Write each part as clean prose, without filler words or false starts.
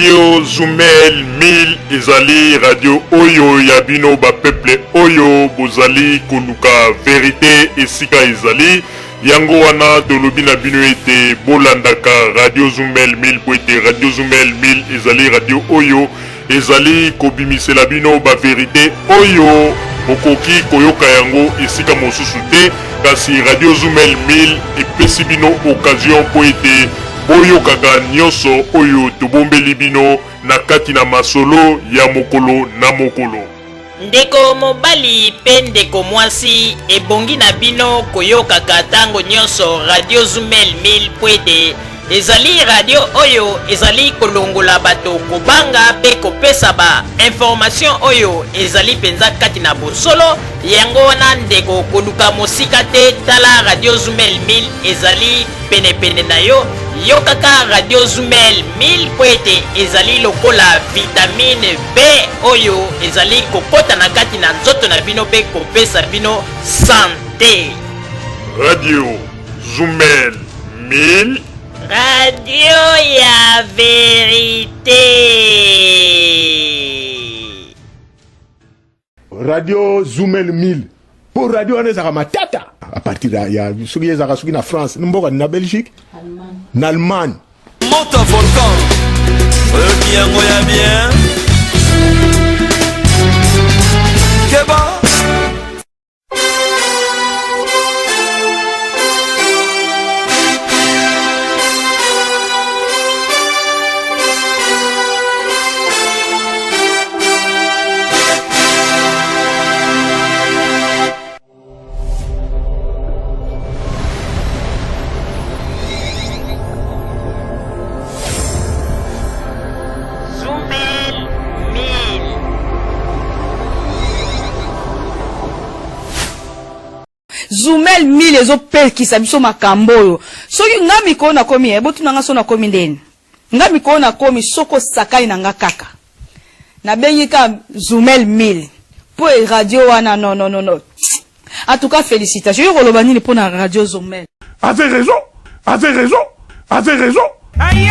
Radio Zumel 1000 ezali radio oyo ya bino ba peuple oyo bozali koluka vérité esika ezali yango wana tolobi na bino ete bolandaka Radio Zumel 1000 po ete Radio Zumel 1000 ezali radio oyo ezali kobimisela bino ba vérité oyo bokoki koyoka yango esika mosusu te kasi Radio Zumel 1000 epesi bino occasion po ete boyokaka nyonso oyo tobombeli bino na kati na masolo ya mokolo na mokolo. Ndeko mobali pe ndeko mwasi ebongi na bino koyokaka tango nyonso Radio Zumel 1000 pwede ezali radio oyo ezali kolongola bato kobanga pe kopesa ba information oyo ezali penza kati na bosolo yango wana ndeko koluka mosika te tala Radio Zumel 1000 ezali pene na yo yokaka Radio Zumel 1000 pwete ezali lokola vitamine B oyo ezali kokota na kati na nzoto na bino pe kopesa bino santé. Radio Zumel 1000 Radio ya vérité. Radio Zumel 1000 pour radio anezaka matata à partir ya soki ezaka soki na France mboka na Belgique na Allemagne monte un volcan yango ya bien Keba Zumel 1000 ezopekisa biso makambo oyo soki nga mikolo na komi ebotu nanga so na komi ndeni nga mikolo na komi soko sakai na nga kaka nabengi ka Zumel 1000 po radio wana non en tout cas félicitations yo koloba nini po na Radio Zumel. Avez raison aïe.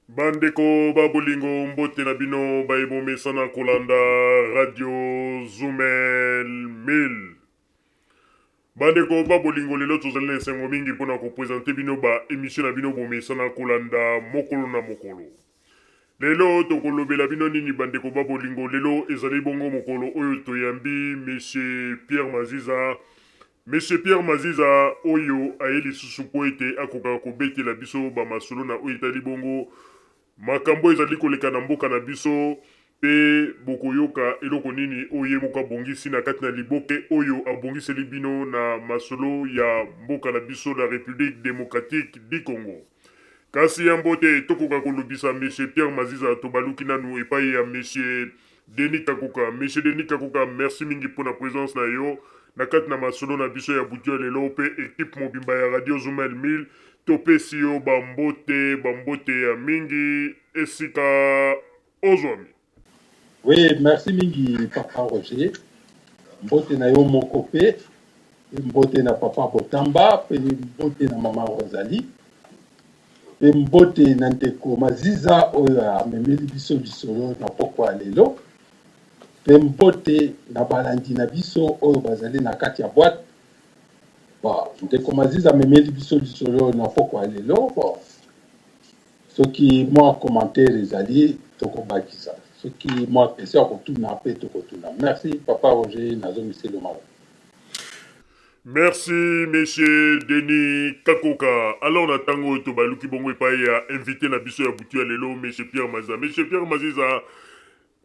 Bandeko babolingo mbote na bino baibomesa na kolanda Radio Zumel 1000. Bandeko babolingo lelo tozali na esengo mingi mpona kopresente bino ba emission na bino bomesa na kolanda mokolo na mokolo. Lelo tokolobela bino nini bandeko babolingo lelo ezali bongo mokolo oyo toyambi Monsieur Pierre Maziza oyo ayeli susu po ete akoka kobetela biso ba masolo na oyo etali bongo makambo ezali koleka na mboka na biso pe bokoyoka eloko nini oye moka bongisi na kati na liboke oyo abongiseli bino na masolo ya mboka na biso la République démocratique du Congo. Kasi ya mbote tokoka kolobisa Monsieur Pierre Maziza tobaluki nanu epai ya Monsieur Denis Kakuka. Monsieur Denis Kakuka, merci mingi pour la présence na yo na kati na masolo na biso ya budio lelo pe équipe mobimba ya Radio Zumel 1000 topesi yo bambote ya mingi esika ozwami. Oui, merci mingi Papa Roger. Mbote na yo moko pe, mbote na Papa Botamba, pe mbote na Mama Rosalie, pe mbote na Ndeko Maziza oyo amemeli biso lisolo na pokwa lelo, pe mbote na balandi na biso oyo bazali na kati ya boîte. Ndeko Maziza amemeli biso lisolo na pokwa lelo. Soki moi commentaire ezali tokobakisa. Soki moi question kotuna pe tokotuna. Merci Papa Roger nazo miselo mala. Merci, monsieur Denis Kakoka. Alors, on attend que tu baluki bongo et invité na biso ya butu ya lelo, monsieur Pierre Maziza. Monsieur Pierre Maziza,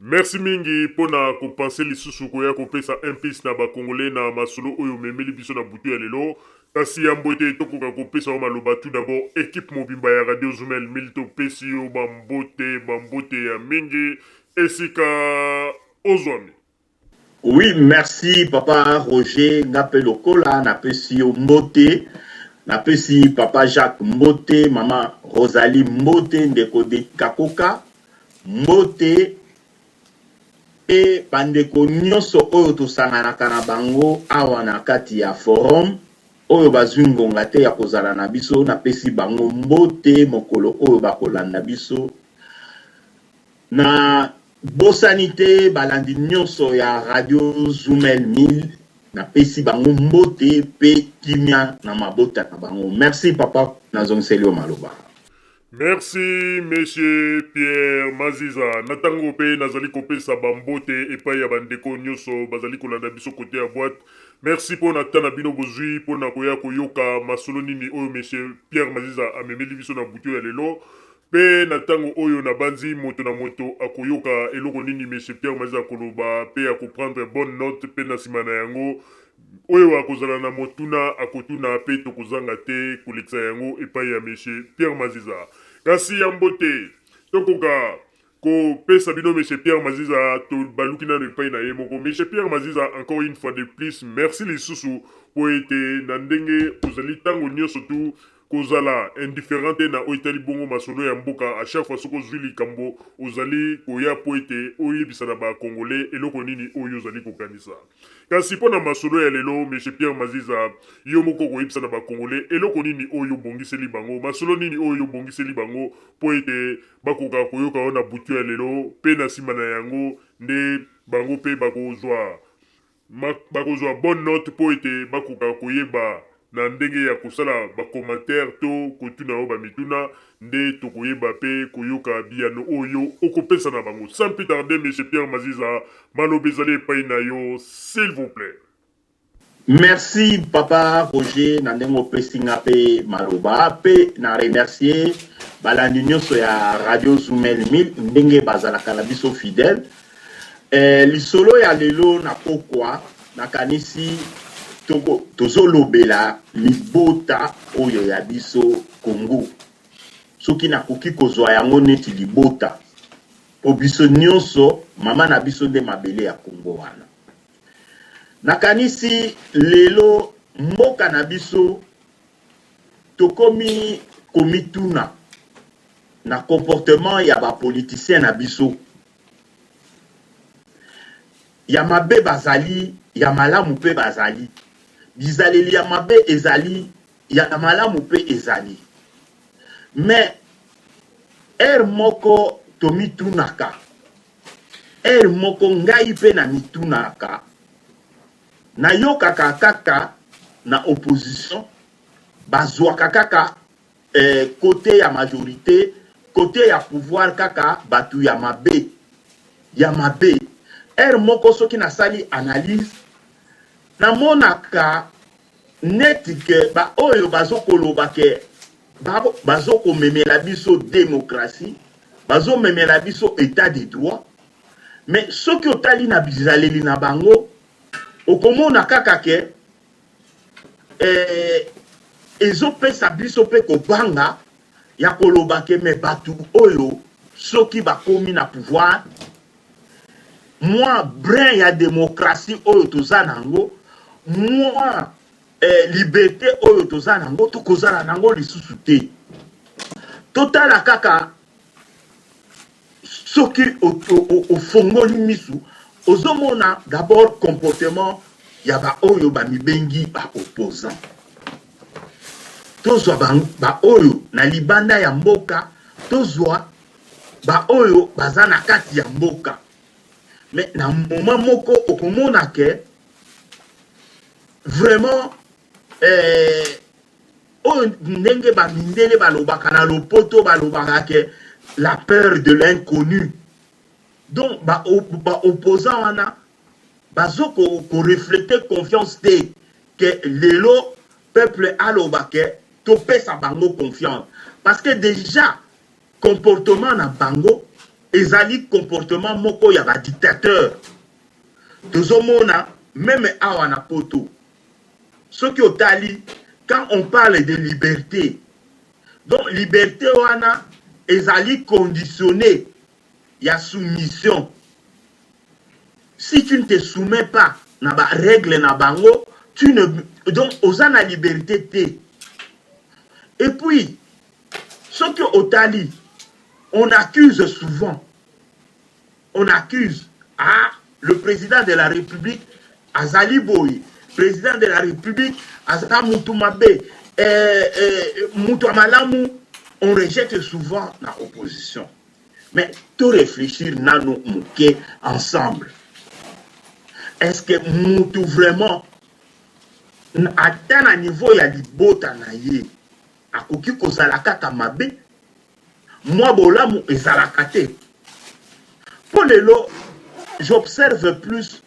merci mingi pona kompenser lisusu koya kopesa un piste na ba Congolais na masolo oyo memeli biso na butu ya lelo. Kasi ya mbote tokoka kopesa wa maloba tout d'abord équipe mobimba ya Radio Zumel Milto Pesio bambote ya mingi esika ozwami. Oui, merci papa Roger Ngape Lokola, napesi yo mbote, napesi papa Jacques mbote, maman Rosalie mbote, ndeko de Kakoka mbote, e bandeko nyonso oyo tosanganaka na bango awa na kati ya forum, oyo bazwi ngonga te ya kozala na biso, napesi bango mbote mokolo oyo bakolanda biso, na bosanité balandi nyonso ya Radio Zumel 1000 na pesi bango mbote pe kimia na mabota na bango. Merci papa nazongselio maloba. Merci monsieur Pierre Maziza. Natango pe nazali kopesa bambote epai ya bandeko nyonso bazali kolanda biso kote ya boîte. Merci pour natana bino bozui pour na koya koyoka masolo nini oyo monsieur Pierre Maziza amemeli biso na butu ya lelo. Pe na tango oyo na banzi moto na moto akoyoka eloko nini monsieur Pierre Maziza koloba pe akoprendre bonne note pe na sima na yango oyo akozala na motuna akotuna pe tokozanga te kolekisa yango epai ya monsieur Pierre Maziza. Kasi ya mbote tokoka ko pesa bino monsieur Pierre Maziza to baluki na epai na ye moko. Monsieur Pierre Maziza, encore une fois de plus merci lisusu po ete na ndenge ozali tango nyonso tu kozala indifférente na oitali bongo masolo ya mboka. À chaque fois soko zwili kambo ozali koya po ete oyebisa na ba Congolais eloko nini oyo ozali kokanisa. Kasi pona masolo ya lelo monsieur Pierre Maziza yo moko koyebisa na ba Congolais eloko nini oyo bongiseli bango, masolo nini oyo bongiseli bango po ete bakoka koyoka ona butu ya lelo pe na sima na yango nde bango pe bakozwa bonne note po ete bakoka koyeba na ndenge ya kosala ba commentaire to kotuna o ba mituna nde tokoyeba pe koyoka biano oyo okopesa na bango. Sans plus tarder monsieur Pierre Maziza malobe ezali epai na yo s'il vous plaît. Merci papa Roger na ndenge opesi nga pe maloba pe na remercier balandi nyonso ya Radio Zumel 1000 ndenge bazalaka na biso fidèle. Lisolo ya lelo na pokwa nakanisi tozolobela libota oyo ya biso Congo. Soki nakoki kozwa yango neti libota po biso nyonso mama na biso nde mabele ya Congo wana. Nakanisi lelo mboka na biso tokomi komituna na comportement ya ba politicien na biso. Ya mabe bazali, ya malamu pe bazali. Bizaleli ya mabe ezali, ya malamu pe ezali. Mais moko to mitunaka. Moko ngai pe na mitunaka. Na yoka kaka na opposition bazwaka kaka côté ya majorité, côté ya pouvoir kaka batu ya mabe. Ya mabe. Moko soki na sali analyse na monaka neti ke ba oyo bazokoloba ke bazoko memela biso démocratie, bazo memela biso état de droit, mais soki otali na bizaleli na bango okomona kaka ke ezopesa biso pe kobanga ya koloba ke me batu oyo soki bakomi na pouvoir moi brin ya démocratie oyo toza nango, moi liberté oyo toza nango tokozala nango lisusu te. Totala kaka soki ofongoli misu ozomona d'abord comportement ya ba oyo ba mibengi ba opposant. Tozwa ba oyo na libanda ya mboka, tozwa ba oyo baza na kati ya mboka. Mais na moment moko okomona ke vraiment ndenge ba mindele balobaka na lopoto balobaka ke la peur de l'inconnu. Donc ba opposant wana bazoko ko refléter confiance te que lelo peuple alobake topé sa bango confiance parce que déjà comportement na bango ezali comportement moko ya ba dictateur tozomona même awa na poto ce qui otali quand on parle de liberté donc liberté wana ezali conditionné ya soumission si tu ne te soumets pas na ba règle na bango tu ne donc oza na liberté te et puis ce que otali on accuse souvent le président de la République azali boy président de la République azaka mutu mabe mutu malamu on rejette souvent la opposition mais tout réfléchir nano muke ensemble est-ce que mutu vraiment atteint un niveau ya libota na ye akoki kozala kaka mabe moi bolamu ezalaka te pour lelo j'observe plus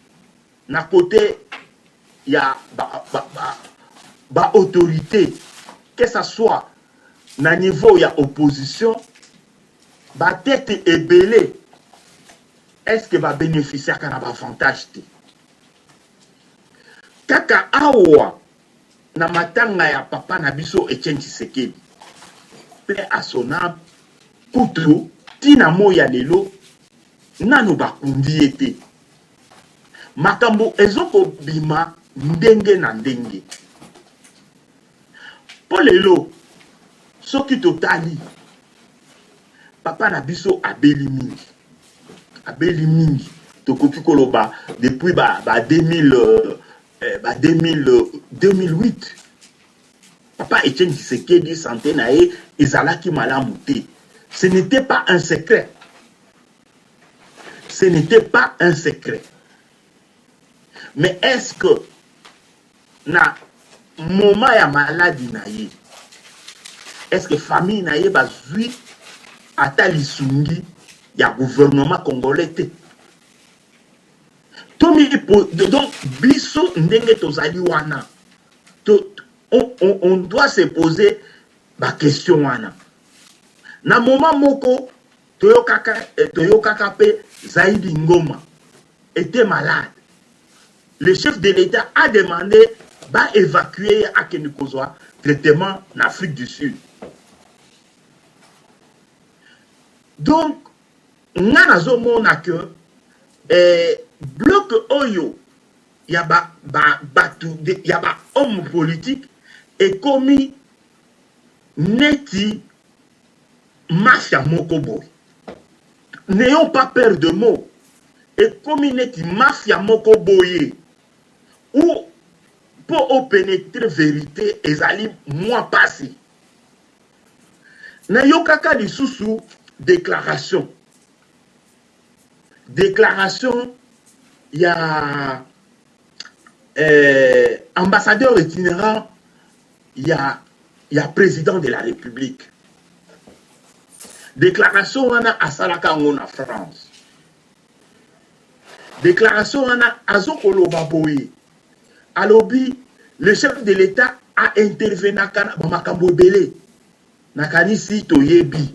na côté ya ba autorité que ça soit na niveau ya opposition ba tête ebele est-ce que va bénéficier kana ba avantage te kaka awa na matanga ya papa na biso Etienne Tshisekedi paix à son âme kutu tina moya lelo nanu bakundi ete makambo ezoko bima ndenge na ndenge po lelo soki totali papa na biso abeli mingi tokoki koloba depuis 2008 papa Etienne Tshisekedi santé na ye ezalaki malamu te. Ce n'était pas un secret. Ce n'était pas un secret. Mais est-ce que na moment ya maladie na ye, est-ce que famille na ye bazui ata lisungi ya gouvernement congolais te? Donc biso ndenge tozali wana on doit se poser la question wana. Na moment moko toyokaka pe Zaïdi Ngoma était malade. Le chef de l'État a demandé d'évacuer à Kenikozoa traitement en Afrique du Sud. Donc, on a que bloc Oyo, il y a homme politique et commis neti mafia mokoboy. N'ayons pas peur de mots. Et commis neti mafia mokoboye. Ou pour pénétrer vérité ezali moins passé. N'ayons kaka di sous déclaration. Déclaration, il y a ambassadeur itinérant, il y a président de la République. Déclaration on a à Salaka en France. Déclaration on a à Zokolo Baboye. Alobi, le chef de l'État a intervenu dans Makambo Belé. Nakani si toyebi.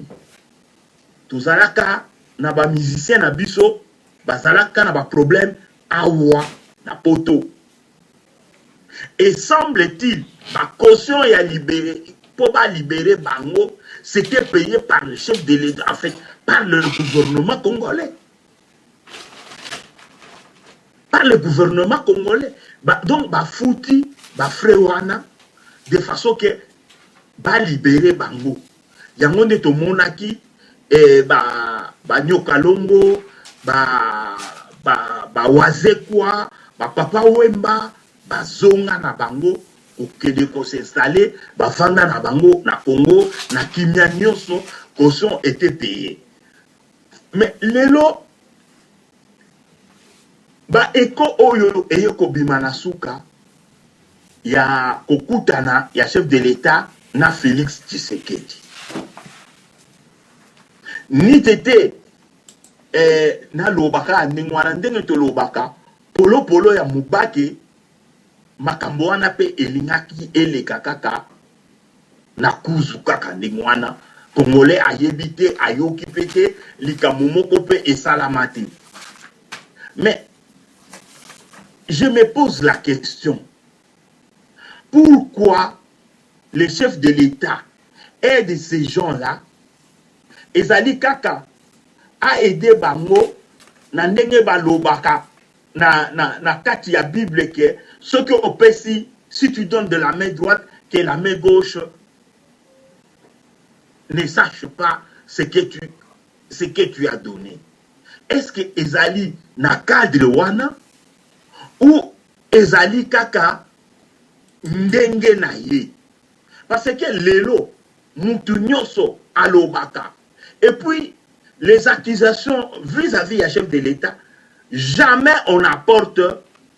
Tuzalaka na ba musicien na biso, bazalaka na ba problème awa na poto. Et semble-t-il, la caution est libérée, pour pas libérer Bango, c'était payé par le chef de l'État, en fait, par le gouvernement congolais. Par le gouvernement congolais. Donc, fouti, frère, de façon que, libérer Bango. Yango de to monaki, Nyokalongo, Wazekwa, Papa Wemba, Bazonga na Bango, okede ko s'installer, bafanda na Bango, na Congo, na Kimia nyonso, caution était payé. Mais lelo, eko oyo eyoko bimana suka, ya kokutana, ya chef de l'État, na Félix Tshisekedi. Ni tete, na lobaka, ndengwana ndenge to lobaka, polo ya mubake, makambo wana pe elingaki eleka kaka na kuzu kaka ndenge wana Congolais ayebi te ayoki pe te likambo moko pe esalama te. Mais je me pose la question, pourquoi le chef de l'État aide ces gens-là? Ezali kaka a aidé bango na ndenge balobaka na kati ya Bible que ce que opesi, si tu donnes de la main droite, que la main gauche ne sache pas ce que tu as donné. Est-ce que ezali na cadre wana ou ezali kaka ndenge na ye? Parce que lelo mutu nyonso alobaka. Et puis les accusations vis-à-vis du chef de l'État, jamais on apporte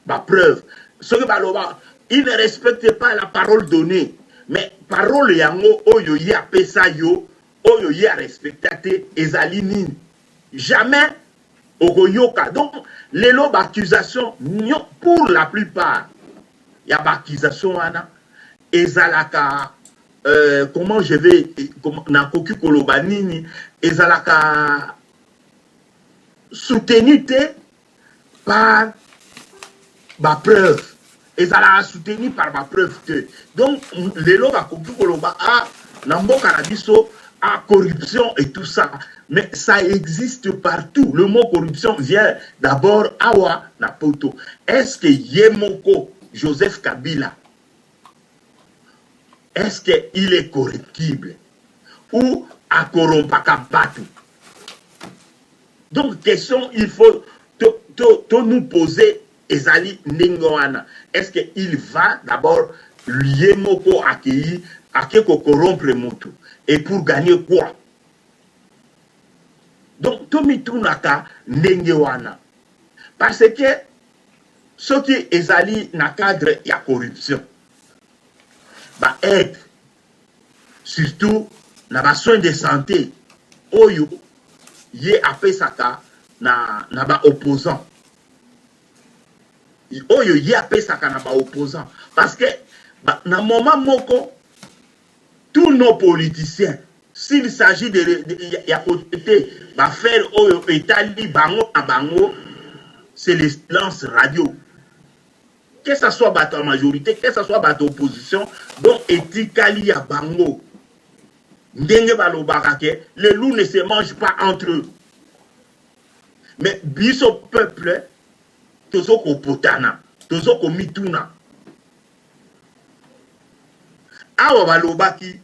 ma preuve. Ce que baloba, il ne respecte pas la parole donnée. Mais parole yango oyo ye apesa yo, oyo ye respectate ezali nini. Jamais ogoyoka. Donc les lots d'accusation, pour la plupart, il y a d'accusation wana ezalaka comment je vais na koki koloba nini ezalaka soutenu par ma preuve. Ezalaka soutenu par ma preuve que. Donc les lots bakoki koloba na mboka na biso corruption et tout ça. Mais ça existe partout. Le mot corruption vient d'abord awa na poto. Est-ce que Yemoko Joseph Kabila, est-ce qu'il est corruptible ou à corrompaka batu? Donc question, il faut nous poser ezali ningoana. Est-ce qu'il va d'abord Yemoko accueillir akeko corrompre mutu? Et pour gagner quoi? Donc, Tomi Tunaka Nengewana. Parce que ce qui est allé dans le cadre de la corruption, bah, aide, surtout dans les soins de santé, oyo, yé appelé ça na opposant. Oyo, yé appelé ça na opposant. Parce que, bah, dans le moment moko, tous nos politiciens, s'il s'agit de faire au Italie, bango à bango, c'est le silence radio. Que ce soit la majorité, que ce soit l'opposition, donc etikali à bango. Ndenge balo barake, les loups ne se mangent pas entre eux. Mais biso peuple, tozo ko potana, tozo ko mituna. Awa balobaki,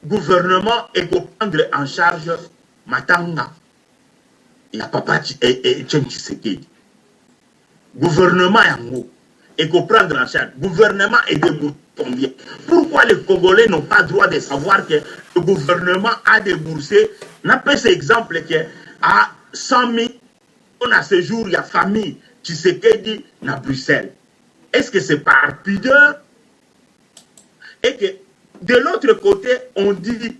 gouvernement et pour prendre en charge Matanga. Il n'y a pas et Tshisekedi. Gouvernement yango et pour prendre en charge. Gouvernement est de combien? Pourquoi les Congolais n'ont pas droit de savoir que le gouvernement a déboursé? N'a pas cet exemple que à 100 000, on a ce jour, il y a famille Tshisekedi à Bruxelles. Est-ce que c'est par pudeur? Et que de l'autre côté, on dit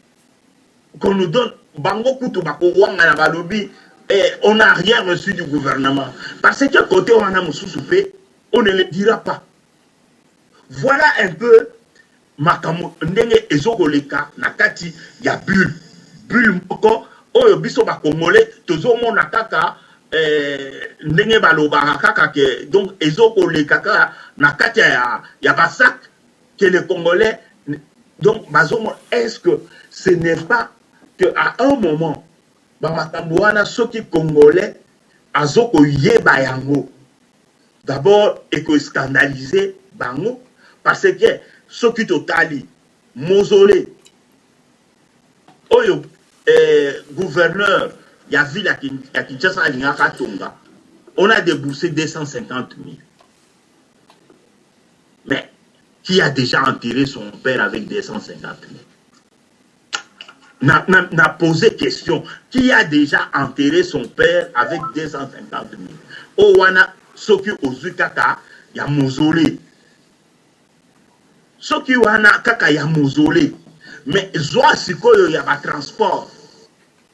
qu'on nous donne Bango Kutu Bako Wanga na Balobi et on n'a rien reçu du gouvernement. Parce que côté on a Moussousoufé, on ne le dira pas. Voilà un peu Makamu Ndenge Ezogoleka Nakati ya bulle. Bulle Moko, Oyo Biso Bakomole, Tozo Monakaka, Ndenge Baloba Kaka, donc Ezogoleka Nakati ya Basak, que les Congolais. Donc, est-ce que ce n'est pas qu'à un moment, ceux qui Congolais, azoko yeba yango, d'abord, et que scandaliser bango, parce que ceux qui totali, mausolée, oyo, gouverneur, il y a vu la Kinshasa à Tonga, on a déboursé 250 000. Mais, qui a déjà enterré son père avec 250 000? N'a posé question. Qui a déjà enterré son père avec 250 000? Owana, Soki Ozukaka, il y a mausolée. Soki Wana Kaka, il y a mausolée. Mais Zoa Sikoyo, il y a un transport.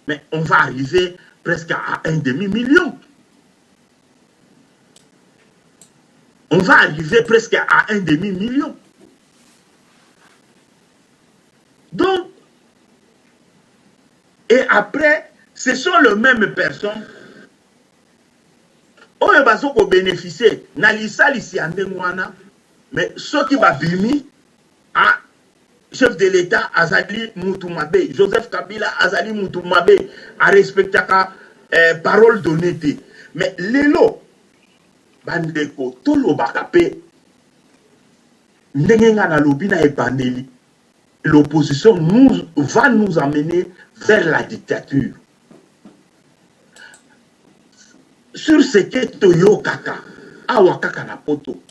Mais on va arriver presque à 1,5 million. on va arriver presque à 1 demi-million. Donc, et après, ce sont les mêmes personnes qui vont bénéficier mais ceux qui vont venir à chef de l'État Azali Moutumabe, Joseph Kabila Azali Moutumabe, à respecter la parole donnée. Mais l'élo, bandeko, tout le bakape, n'engenga na lobina et bandeli, l'opposition va nous amener vers la dictature. Sur ce que Toyo Kaka, Awa Kaka na poto,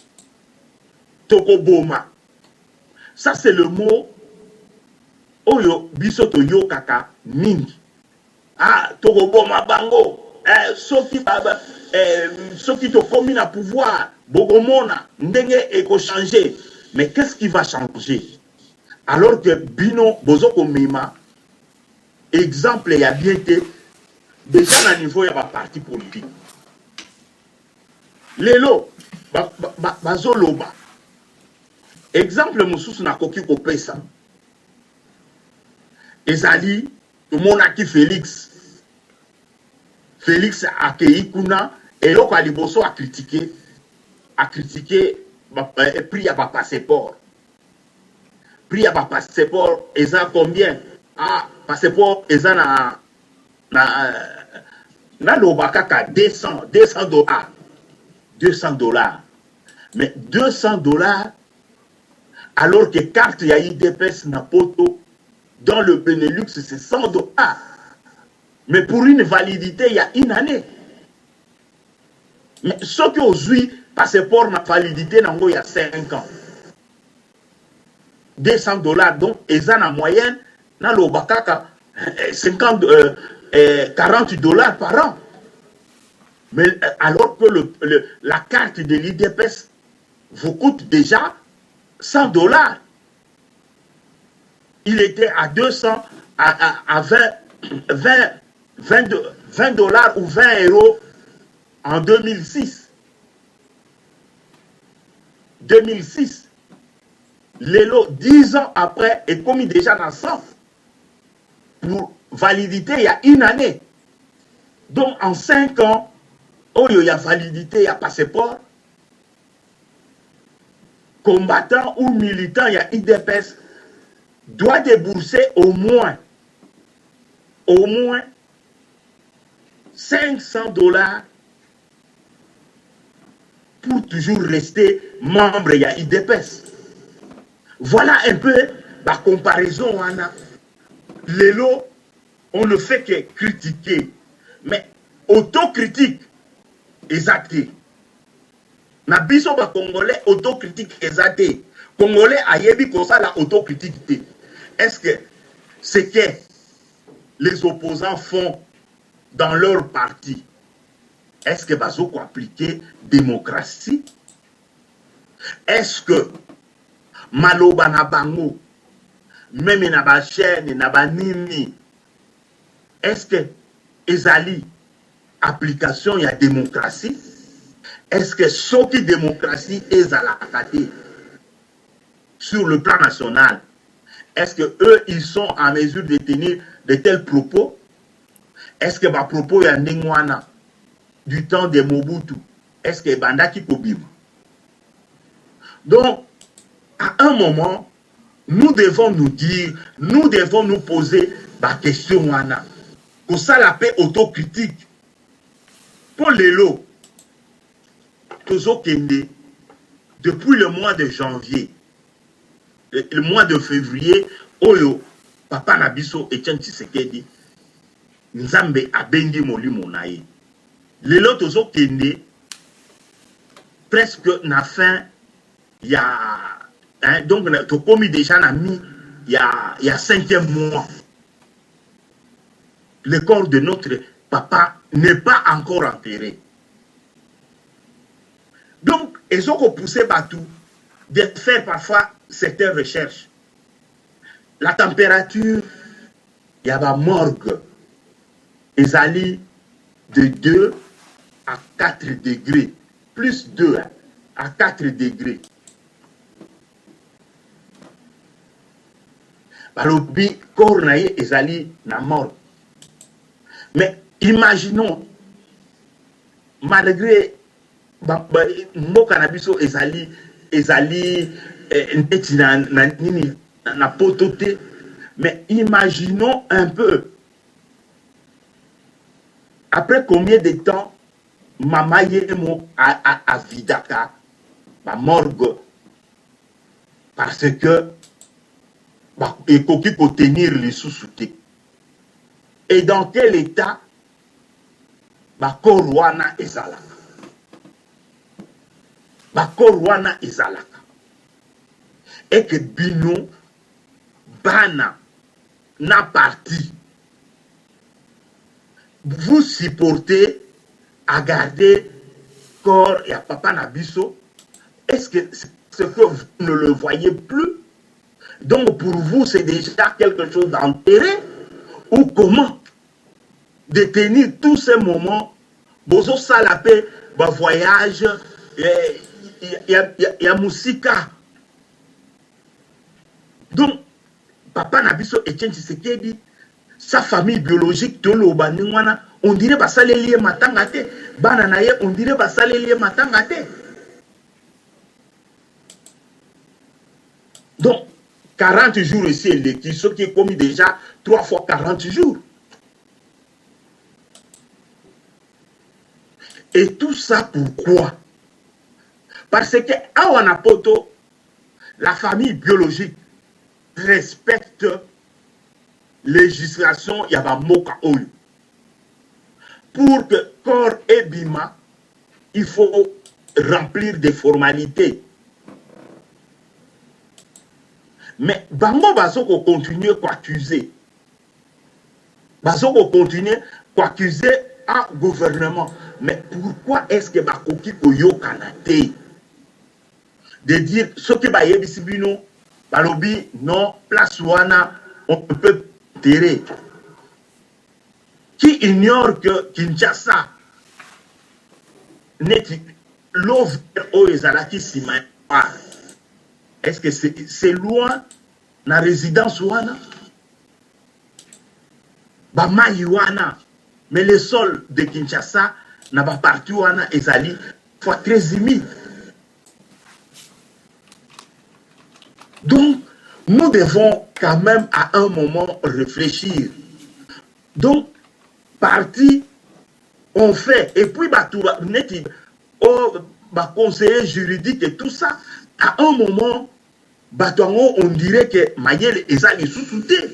Toko Boma, ça c'est le mot Oyo Biso Toyo Kaka Mingi. Ah, Toko Boma Bango, ceux qui te commis à pouvoir, Bogomona, Ndenge Eko changer. Mais qu'est-ce qui va changer? Alors que Bino Bozoko Mima, exemple, il y a bien été déjà à niveau, il y a un parti politique. Lelo, Bazoloba. Exemple, Moussous na koki kopesa. Ezali, tout le monde a qui Félix. Félix a accueilli Kuna, et l'autre a liboso a critiqué, pris à passeport. Pris à passeport, ils ont combien? Ah, passeport, ils ont na l'obakaka 200 dollars. 200 dollars. Mais 200 dollars, alors que carte ya IDPS na poto, dans le Benelux, c'est 100 dollars. Mais pour une validité, il y a une année. Mais ce qui aujourd'hui, passeport na validité, il y a 5 ans. 200 dollars, donc, ils ont en moyenne, dans le Bakaka, 40 dollars par an. Mais alors que la carte de l'IDPS vous coûte déjà 100 dollars. Il était à 200, à 20 dollars ou 20 euros en 2006. 2006. L'élo, 10 ans après, est commis déjà dans 100. Pour validité, il y a une année. Donc, en 5 ans, il y a validité, il y a passeport. Combattant ou militant, il y a IDPS, doit débourser au moins 500 dollars pour toujours rester membre, il y a IDPS. Voilà un peu la comparaison. L'élo, on ne fait que critiquer. Mais autocritique, exacté. Na biso ba Congolais, autocritique, exacté. Congolais a yebi comme ça la autocritique. Est-ce que ce que les opposants font dans leur parti, est-ce que bazoko appliquer démocratie? Est-ce que maloba na bango, même na ba chaîne, na ba nini, est-ce que ezali application y a démocratie? Est-ce que ce qui démocratie est à la caté sur le plan national? Est-ce que eux ils sont en mesure de tenir de tels propos? Est-ce que ma propos y a Nengwana du temps de Mobutu? Est-ce que Bandaki Kobima? Donc, à un moment, nous devons nous dire, nous devons nous poser la question wana. Pour ça, la paix autocritique. Pour les lots, depuis le mois de janvier, le mois de février, Oyo, Papa Nabiso Etienne Tshisekedi, Nzambe abengi molimo na ye. Lelo tozo kende presque na fin il y a donc to komi déjà na mi il y a 5e mois. Le corps de notre papa n'est pas encore enterré. Donc, ils ont poussé Batou de faire parfois certaines recherches. La température, il y a la morgue. Ils allaient de 2 à 4 degrés, plus 2 à 4 degrés. Balobi corps na ye ezali na mort. Mais imaginons, malgré mboka na biso ezali neti na poto te, mais imaginons un peu, après combien de temps mama yemo a vidaka ba morgue parce que ekoki kotenir lisusu te. Et dans quel état bakor wana ezalaka, et que bino bana na parti vous supportez à garder corps et à papa Nabiso. Est-ce que vous ne le voyez plus? Donc pour vous c'est déjà quelque chose d'enterré, ou comment détenir tous ces moments? Bozo salapé ba voyage, ya musika. Donc papa Nabiso Etienne Tshisekedi, sa famille biologique tolo baningwana, on dirait ba salelié matanga te, bana na ye on dirait ba salelié matanga te. Donc 40 jours ici électif, ce qui est commis déjà 3 fois 40 jours. Et tout ça pourquoi? Parce que à Wanapoto, la famille biologique respecte législation Yabamoka Oyo. Pour que corps et bima, il faut remplir des formalités. Mais bango bazoko continuer quoi accuser. Bazoko continuer quoi accuser à gouvernement. Mais pourquoi est-ce que bakoki koyo kanate de dire ce que ba yebisibino balobi non place wana on peut terrer. Qui ignore que Kinshasa n'est l'ouvre au ezalaki sima. Est-ce que c'est loin na résidence wana? Ba mai wana, mais le sol de Kinshasa na ba parti wana ezali fois très humide. Donc nous devons quand même à un moment réfléchir. Donc parti on fait, et puis bah conseiller juridique et tout ça, à un moment on dirait que Mayel ezali sous-souté.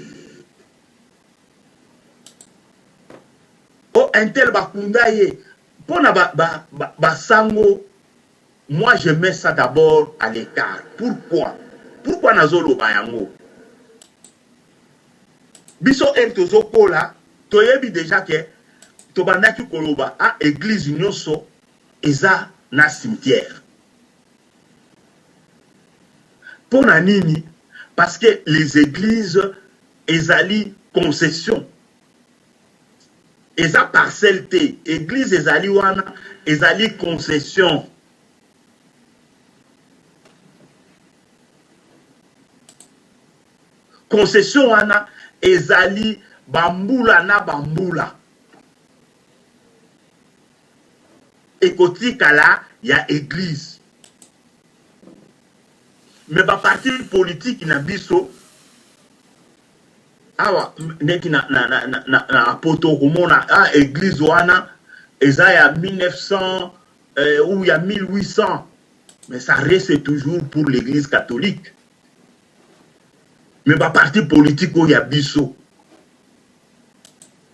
Oh intel bakundaye pona sango, moi je mets ça d'abord à l'écart. Pourquoi nazolo bayango biso entozo kola toyebi déjà que tobandaki koloba a église nyonso eza na cimetière. Pona nini? Parce que les églises ezali concession, eza parcelle te, église ezali wana ezali concession. Concession wana ezali bambula na bambula. Ekotika la ya église. Mais ba parti politique na biso awa neki na poto komona église wana eza ya 1900 ou ya 1800, mais ça reste toujours pour l'église catholique. Mais ba parti politique o ya biso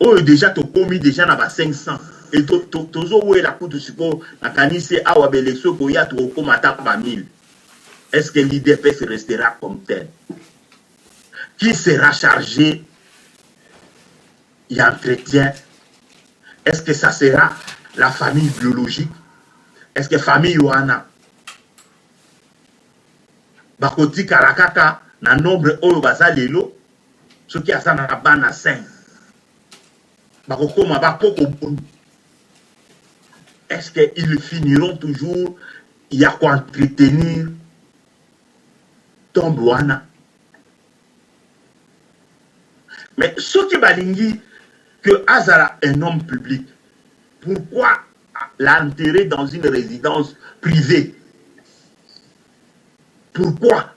o déjà to komi déjà na ba 500 et tozo we la kutu siko na kanise awa belexo ko ya to komata ba 1000. Est-ce que l'IDPS restera comme tel? Qui sera chargé et entretien? Est-ce que ça sera la famille biologique? Est-ce que famille Yohana? Bakoti Karakaka, na nombre oyo bazalelo, ce qui a ça na bana 5. Bakokoma bakoko. Est-ce qu'ils finiront toujours il y a quoi entretenir tombe wana. Mais ce qui balingi que Azara est un homme public, pourquoi l'enterrer dans une résidence privée? Pourquoi?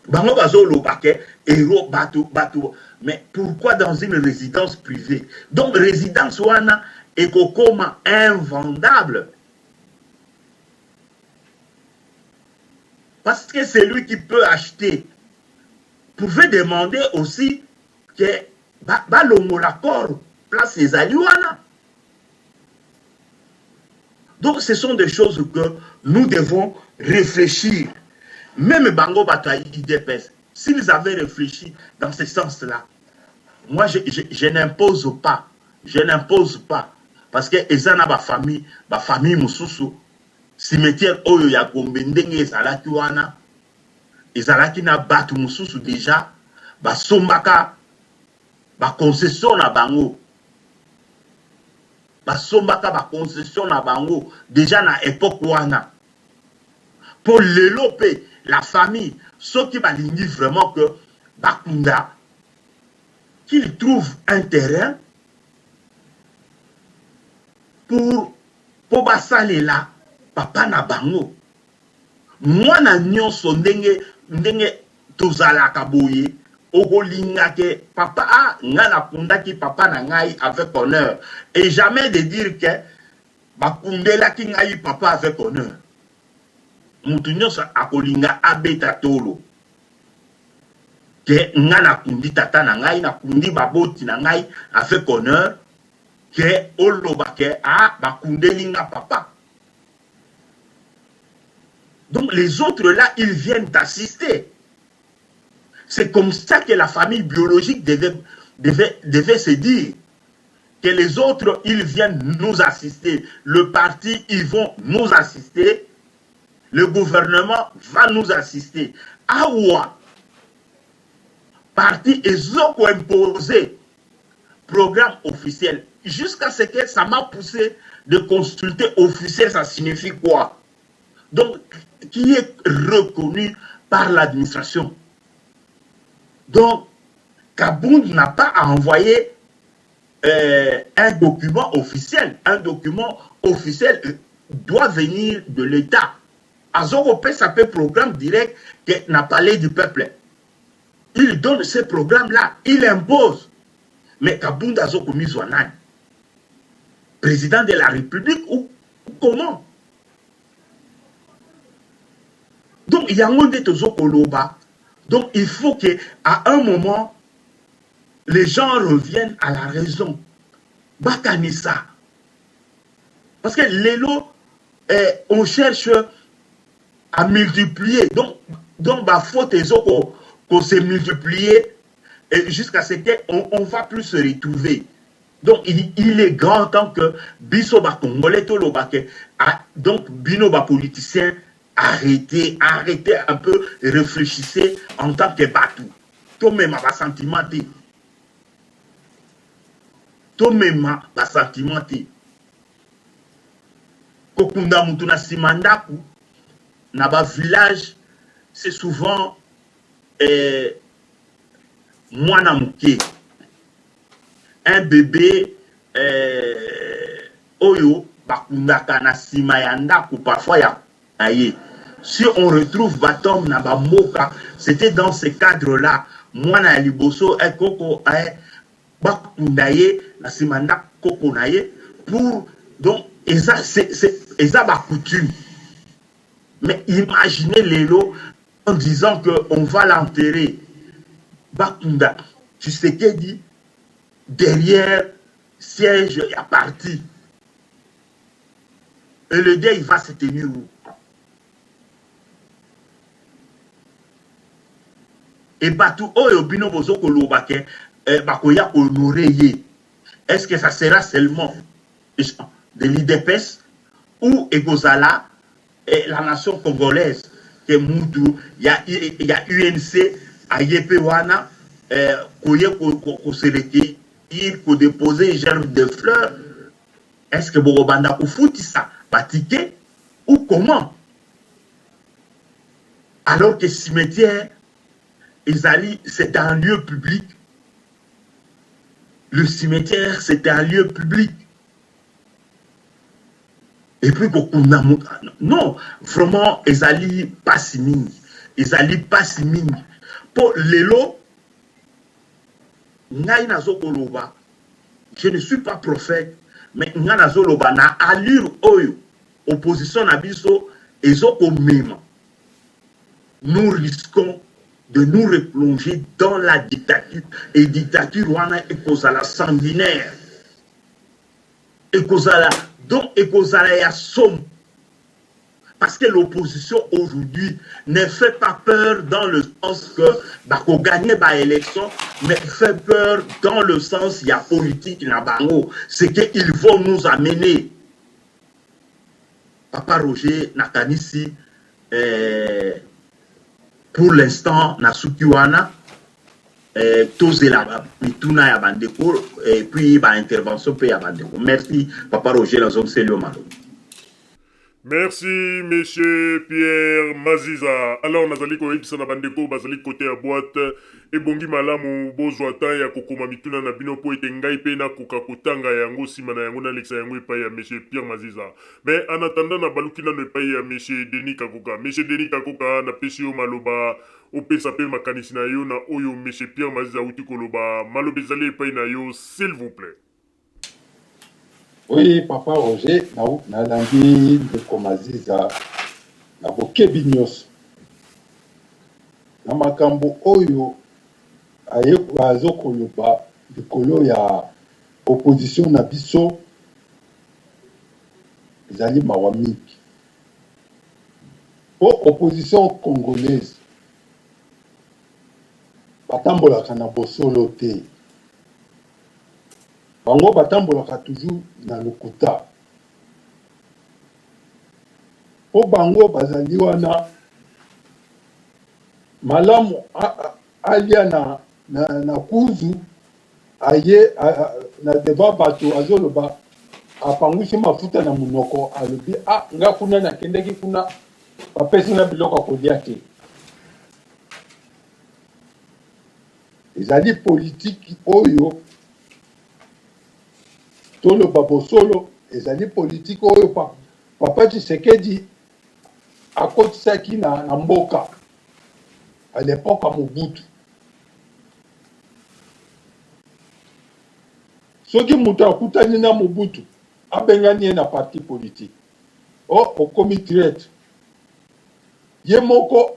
Bango bazo lo paquet héros bateau. Mais pourquoi dans une résidence privée? Donc résidence wana est comme invendable. Parce que c'est lui qui peut acheter. Pouvait demander aussi que l'homme l'accord place les aluana. Donc ce sont des choses que nous devons réfléchir. Même Bango Bataille IDPS, s'ils avaient réfléchi dans ce sens-là, moi je n'impose pas. Je n'impose pas. Parce que ezana ba famille mususu, cimetière oyo ya Gombe ndenge ezalaki wana, ezalaki na batu mususu déjà, ba sombaka, ba concession na bango. Ba sombaka ba concession na bango, déjà na époque wana. Pour l'éloper, la famille, ceux qui balingi vraiment que Bakunda, qu'il trouve un terrain pour basale là, papa na bango. Moi na nyonso ndenge tozala kaboye, ogolinga ke papa ngana kunda ki papa na ngai avec honneur. Et jamais de dire que bakundela ki ngai papa avec honneur. Mutu nyonso akolinga abeta tolo ke nga nakundi tata na ngai nakundi baboti na ngai avec honneur ke oloba ke bakundeli nga papa. Donc les autres là ils viennent t'assister. C'est comme ça que la famille biologique devait se dire que les autres ils viennent nous assister, le parti ils vont nous assister. Le gouvernement va nous assister. Awa, parti ezoko imposé, programme officiel. Jusqu'à ce que ça m'a poussé de consulter officiel, ça signifie quoi? Donc, qui est reconnu par l'administration. Donc, Kabound n'a pas à envoyer un document officiel. Un document officiel doit venir de l'État. Azoropé, ça peut programme direct que n'a parlé du peuple. Il donne ce programme-là, il impose. Mais Kabound Azoko Mizwanan, président de la République ou comment? Donc il y a un monde Tozokoloba. Donc il faut qu'à un moment, les gens reviennent à la raison. Bakanissa. Parce que l'élo, on cherche à multiplier. Donc bah, faut qu'on se multiplier jusqu'à ce qu'on va plus se retrouver. Donc il est grand temps que biso ba congolais tolo ba ke donc bino ba politicien arrêtez un peu, réfléchissez en tant que batou. To même ba sentimenté. To même ba sentimenté. Kokunda mutu na simandaku na ba village, c'est souvent mwana muke, un bébé oyo bakundaka na sima ya ndaku parfois ya aye. Si on retrouve batom na ba moka, c'était dans ce cadre là mwana liboso e koko bakundaye na sima ndaku koko naye pour donc eza c'est ba coutume. Mais imaginez l'élo en disant qu'on va l'enterrer. Bakunda, tu sais qu'elle dit, derrière siège est parti. Et le deuil va se tenir où? Et Batou, oyo bino bozo kolobake, bakoya honoré. Est-ce que ça sera seulement de l'IDPS ou Egozala et la nation congolaise? Que Moutou, il y a UNC, Ayepe Wana, qu'on se recueille, qu'on dépose une gerbe de fleurs. Est-ce que Borobanda ou fouti ça? batiqué ou comment? Alors que cimetière, c'est un lieu public. Le cimetière, c'est un lieu public. Et puis, non, vraiment, ils pas si mini. Ils pas si mini. Pour l'élo, je ne suis pas prophète, mais na allure oyo, opposition na biso, même. Nous risquons de nous replonger dans la dictature. Et dictature, wana ekozala sanguinaire. Ekozala, donc ekozala ya somme. Parce que l'opposition aujourd'hui ne fait pas peur dans le sens que bako gagner ba élection, mais fait peur dans le sens il y a politique na bango. C'est qu'ils vont nous amener. Papa Roger Nakanisi, pour l'instant, na sukiwana, tozela mituna ya bandeko, et puis ba intervention pe ya bandeko. Merci Papa Roger la zone Selio Malo. Merci, monsieur Pierre Maziza. Alors, nazali koyebisa na bandeko bazali côté à boîte et bongi malamu bozwa ta ya kokoma mituna na bino po ete ngai pe na koka kotanga yango sima na yango na lexa yango epai ya monsieur Pierre Maziza. Mais en attendant na baluki na epai ya monsieur Denis Kakoka. Monsieur Denis Kakoka na pesi yo maloba opesa pe makanisi na yo na oyo monsieur Pierre Maziza uti koloba maloba ezali epai na yo s'il vous plaît. Oui, Papa Roger, na langi de Komaziza, na bokebi nyos. Na makambo oyo, aye bazo koloba, likolo ya opposition na biso, ezali mawamiki. Po opposition congolaise, batambolaka na bosolo te. Bango batambolaka toujours na lokuta. Po bango bazali wana malamu alia na kuzu aye na deba bato azoloba apangusi mafuta na munoko alobi nga kuna nakendeki kuna bapesi na biloko kolia te. Ezali politique oyo tolo babosolo ezali politique oyo papa Tshisekedi akotisaki na mboka à l'époque à Mobutu. Soki mutu akutani na Mobutu abengani na parti politique au comité ye moko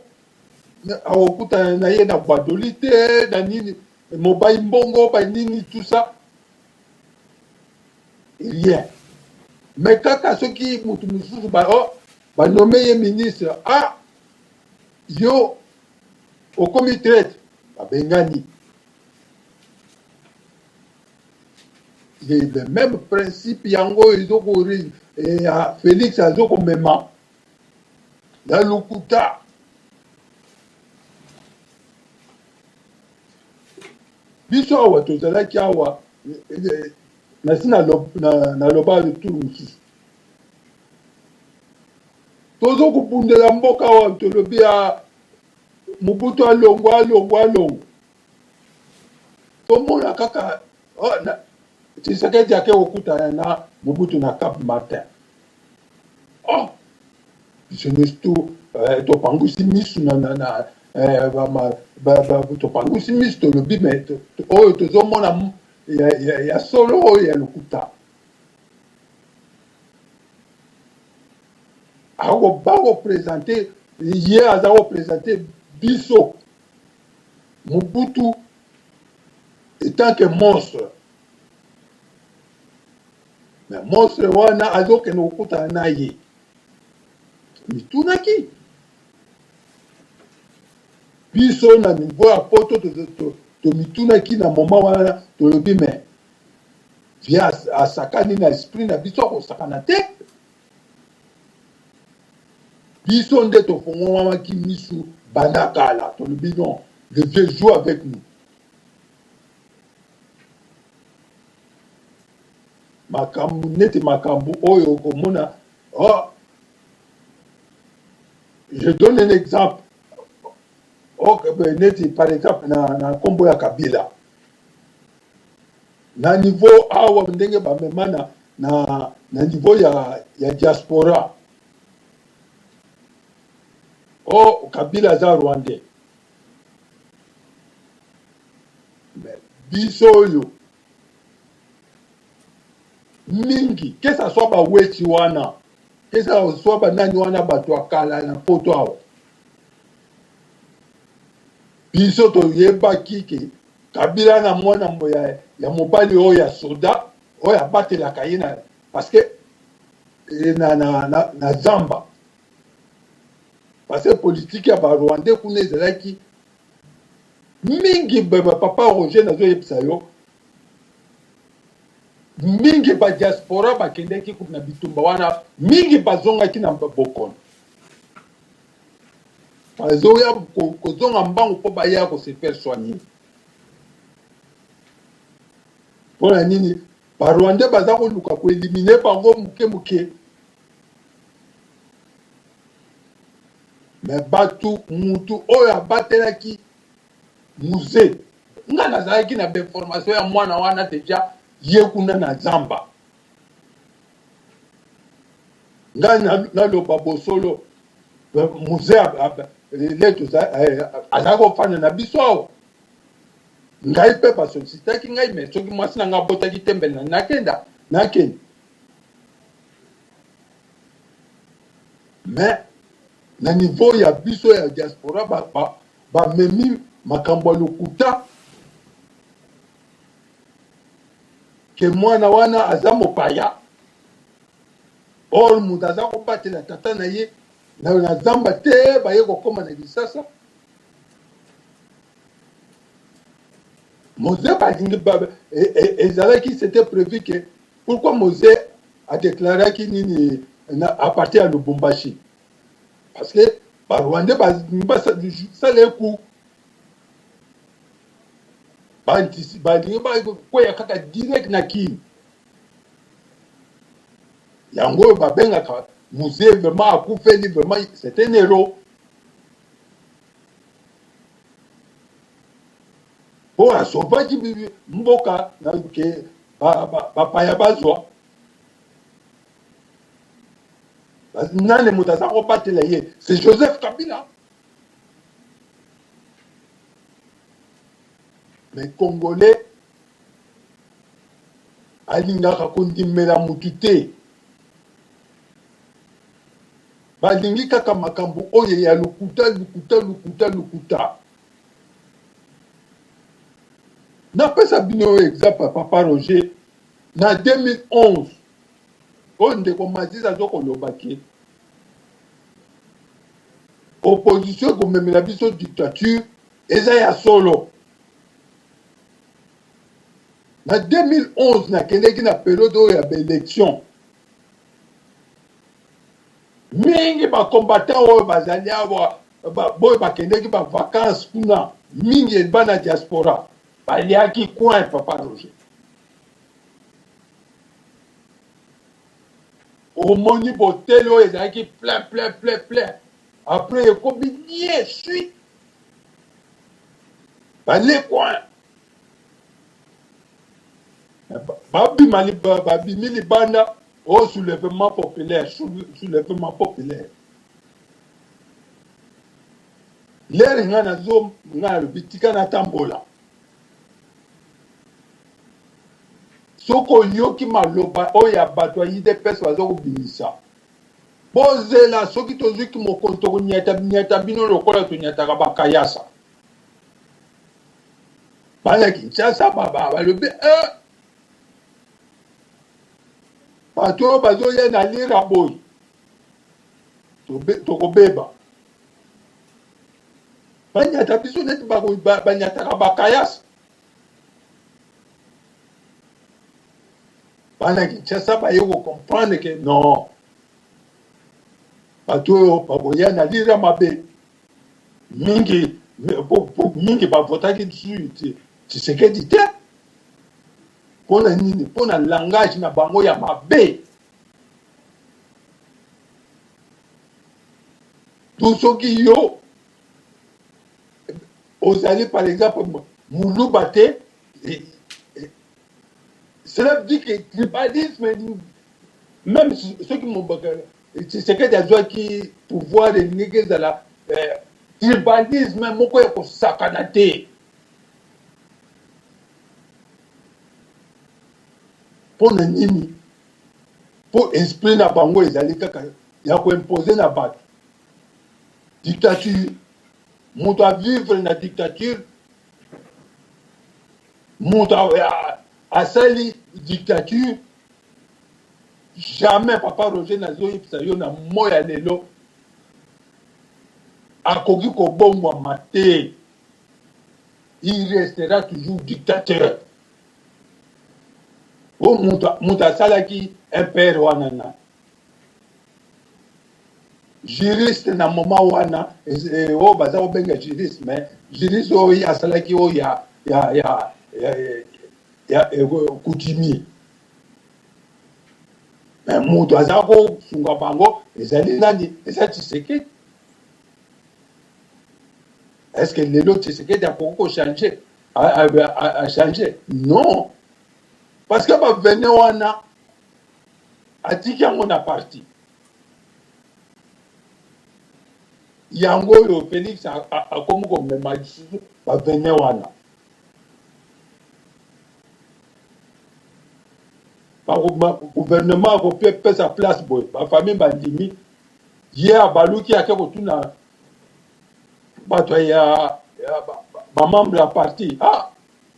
akutana na ye na badolite na nini mobai mbongo ba nini tout ça rien. Mais kaka soki mutu mususu ba nommé ye ministre yo au comité ba bengani. Le même principe yango izoko Félix azoko mema la lokuta biso awa tozalaki awa nasi na loba de tout mosusu tozokubundela mboka awa tolobi ya Mobutu alongo tomona kaka Tshisekedi ake okutana na Mobutu na Cap Martin jeunesse topangusi misu topangusi misu tolobi me oyo tozomona ya solo oyo ya lokuta bakopresente ye aza kopresente biso Mobutu etant que monstre. Mais monstre wana azokende kokutana na ye mitunaki biso na niveau ya poto tomitunaki na moment wana tolobi me via asakani na esprit na biso akosakana te biso nde tofongwamaki misu banda kala tolobi non le vieux joue avec nous. Makambu neti makambu oyo komona Oh, je donne un exemple. Oh, par exemple, na Kombo ya Kabila. Na niveau awa ndenge ba memana na niveau ya diaspora. Oh, Kabila za Rwandais. Biso yo mingi, que ça soit ba wechi wana, que ça soit ba nani wana bato akala na poto awa. Biso to yeba kike Kabila na mwana ya mobali oyo ya soda oyo abatelaka ye na parce que na zamba parce que politique ya ba Rwandais kuna ezalaki mingi papa Roger nazoyebisa yo mingi ba diaspora bakendeki kuna bitumba wana mingi bazongaki na bokono bazoya kozonga mbangu mpo baya kose faire soigner mpona nini barwandais baza koluka koelimine bango moke me batu mutu oyo abatelaki musée nga nazalaki na bainformation ya mwana wana deja ye kuna na zamba nga naloba bosolo musée leto azalaki kofanda na biso awa ngai mpe basolisitaki ngai me soki mwasi na ngai abotaki tembele na nakenda me na niveau ya biso ya diaspora bamemi makambo ya lokuta ke mwana wana aza mopaya or moto aza kobatela tata na ye na zamba te baye kokoma na lisasa Mosé ezalaki c'était prévu que pourquoi Mosé a déclaré qu'il nini appartient à Lubumbashi parce que ba Rwandais ça les coups ba koya kaka direct na ki yango ba bengaka Mosé vraiment akufeli vraiment c'est un héros. Po asopaki mboka na ke bapaya bazwa nane moto aza kobatela ye c'est Joseph Kabila mais congolais alingaka kondimela mutu te balingi kaka makambo oyo ya lukuta napesa bino exemple papa Roger na 2011 oyo ndeko Mazizi azokolobaki opposition ekomemela biso dictature eza ya solo na 2011 nakendeki na periode oyo ya baélection mingi bacombattant oyo bazali awa boyo bakendeki bavacance kuna mingi ebana diaspora baliaki coin papa Roger omoni botele oyo ezalaki plein après ekomi nie suite bale coin babimi libanda au soulèvement populaire lere nga nazo nga lobitika na tambola soko yoki maloba oya bato yide pesa bazo kubimisa bozela soki tozuki mokonto kunyata bino lokola tunyataka bakayasa bana Kinshasa balobi bato bazo ye na lira boy tokobeba banyata biso neti banyataka bakayasa bana Kinshasa baye comprendre que non bato baboya na lira mabe mingi bavotaki dessus Tshisekedi te mpona nini mpona langage na bango ya mabe tout ce qui yo ozali par exemple Mouloubate, cela dit que tribalisme, même ceux qui m'ont c'est que des gens qui pouvoir de néger dans la tribalisme, moko ya ko sakanate. Pour le nini, pour esprit na bango ezali kaka ya ko imposer na bato. Dictature, moto à vivre na dictature, moto à sali dictature. Jamais papa Roger Nazo Ipsayo na moya lelo akoki ko bongwa maté. Il restera toujours dictateur. O muta salaki un père wanana. Juriste na mama wana o baza o benga juriste mais juriste o ya salaki o ya coutumier. Mais mutu aza ko sunga bango ezali nani eza Tshisekedi. Est-ce que lelo Tshisekedi a ko changer a changer? Non. Parce que ba vene wana atiki yango na parti. Yango yo Félix a komu ko mema lisusu ba vene wana. Gouvernement a fait sa place, la famille Bandimi, hier, Balouki a fait un membre de la partie. Ah,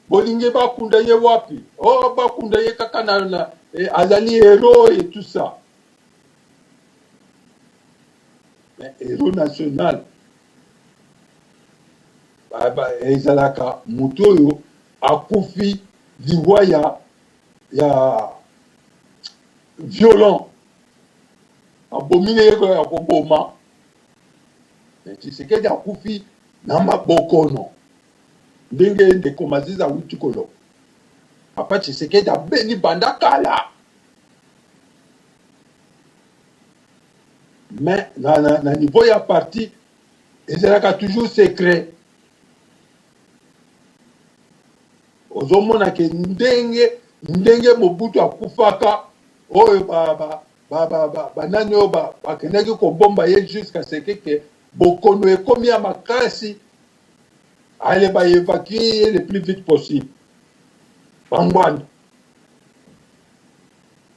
Bolingue Bakundaye Wapi, oh, Bakundaye Kakana, Azali héros et tout ça. Mais héros national, Ezalaka, Moutoyo, Akoufi, Liwaya, il y a violent, abominé ya koboma. Mais Tshisekedi akufi na maboko no. Ndenge ndeko Maziza Witukolo. Papa Tshisekedi abeni banda kala. Mais na niveau ya parti, ezalaka toujours secret. Ozomona ke ndenge Mobutu akufaka oyo banani oyo bakendaki kobomba ye jusqu'à ce que bokono ekomi ya makasi ale baévacue le plus vite possible bangwana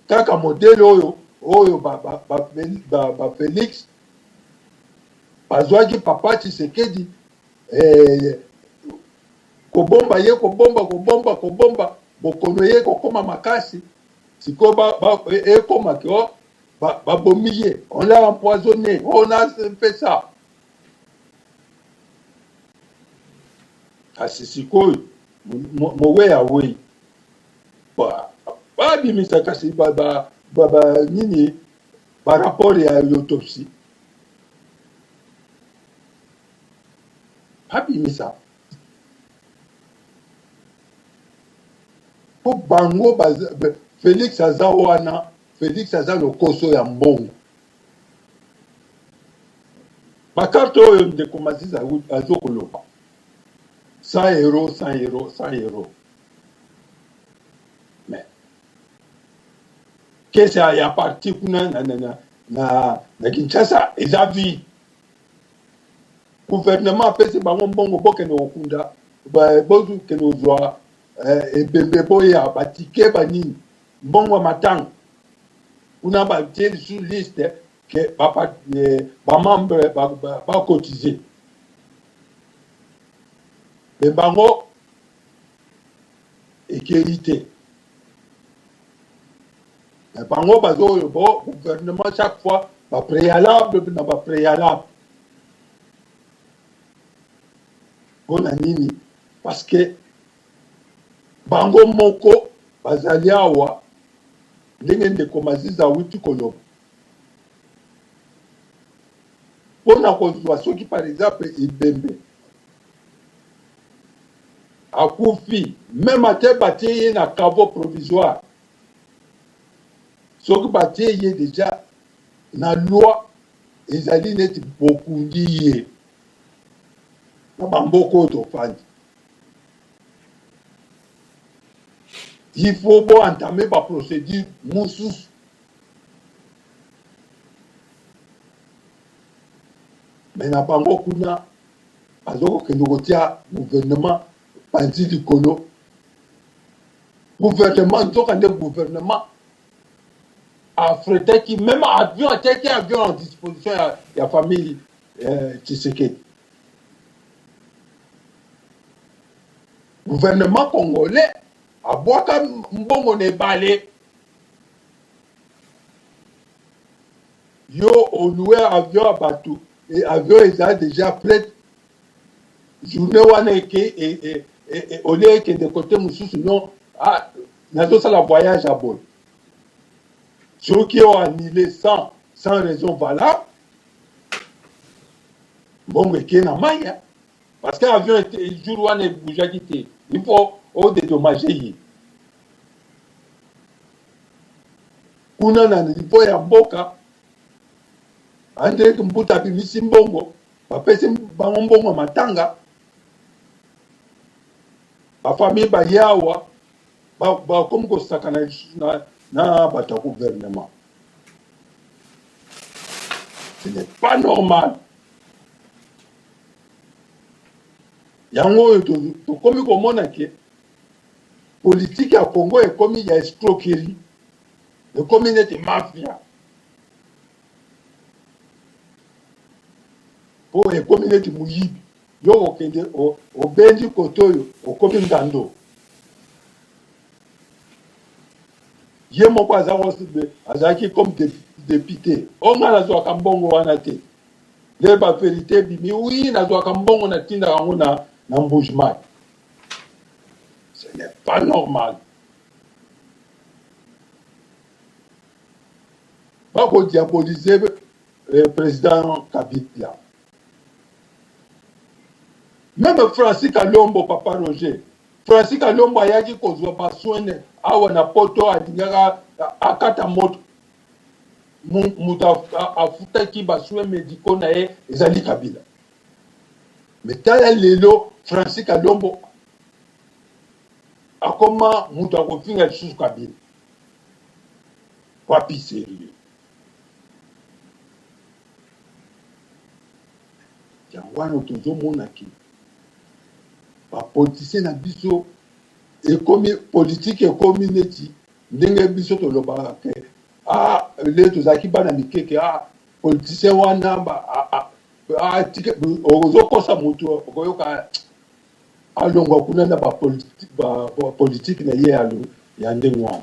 kaka modele oyo Félix bazwaki papa Tshisekedi kobomba bokono ye kokoma makasi. Si on l'a empoisonné, on a fait ça. C'est quoi? Mauvais away. Bimisa kasi nini par rapport à l'autopsie. Bimisa. Pour bango Félix Azawana, Félix Aza le koso ya mbongo. Bakarte oyo ndeko Maziza azokoloba. 100 euros. Mais qu'est-ce qu'il y a parti kuna na Kinshasa eza vie. Gouvernement pese bango mbongo bokene okunda bozu kene ozwa ebembe boya batike banini. Mbongo matang una batie sur liste que ba membre ba cotiser mais bango équité mais bango bazo bo gouvernement chaque fois ba préalable bona nini parce que bango moko bazali awa ndenge ndeko Maziza Witukolo pona kozwa soki par exemple ibembe akufi même ate batie ye na caveau provisoire soki batie ye déjà na loi ezali neti bokundi ye na bamboka oyo tofandi. Il faut bo entamer baprocédure mosusu me na bango kuna bazokokende kotia gouvernement panzi likolo. Gouvernement nzoka nde gouvernement afretaki même avion ateki avion en disposition ya famille Tshisekedi. Gouvernement congolais abwaka mbongo na ebale yo oloue avion ya bato et avion eza déjà prêt journée wana eke olie ekende kote mosusu non nazosala voyage à bord soki o annulé sans raison valable mbongo eke na mai parce que avion jour wana ebougeaki te il faut odédommager ye kuna na niveau ya mboka andreki mbuta abimisi mbongo bapesi bango mbongo ya matanga bafamille baye awa bakomi kosakana na bato ya gouvernement. Ce n'est pas normal. Yango oyo tokomi komona ke politique ya Congo ekomi ya escroquerie, ekomi neti mafia, po ekomi neti muyibi yo okende obendi kote oyo okomi ngando ye moko azalaki comme député onga nazwaka mbongo wana te nde baverité bimi wi nazwaka mbongo natindaka yango na mbujimai. Ce n'est pas normal. Bakodiaboliser président Kabila. Même Francis Kalombo, papa Roger. Francis Kalombo ayaki kozwa baswene awa na poto adingaka akata moto. Muta afutaki baswene médicaux na ye ezali Kabila. Mais tala lelo Francis Kalombo akoma muta kofinga lisusu Kabila. Papi sérieux. Yango tozomona ki bapolitisien na biso ekomi politique ekomi neti ndenge biso tolobaka ke le tozalaki bana mikeke politicien wana ozokosa motu okoyoka alongwa kuna na bapolitique na ye ya ndenge wana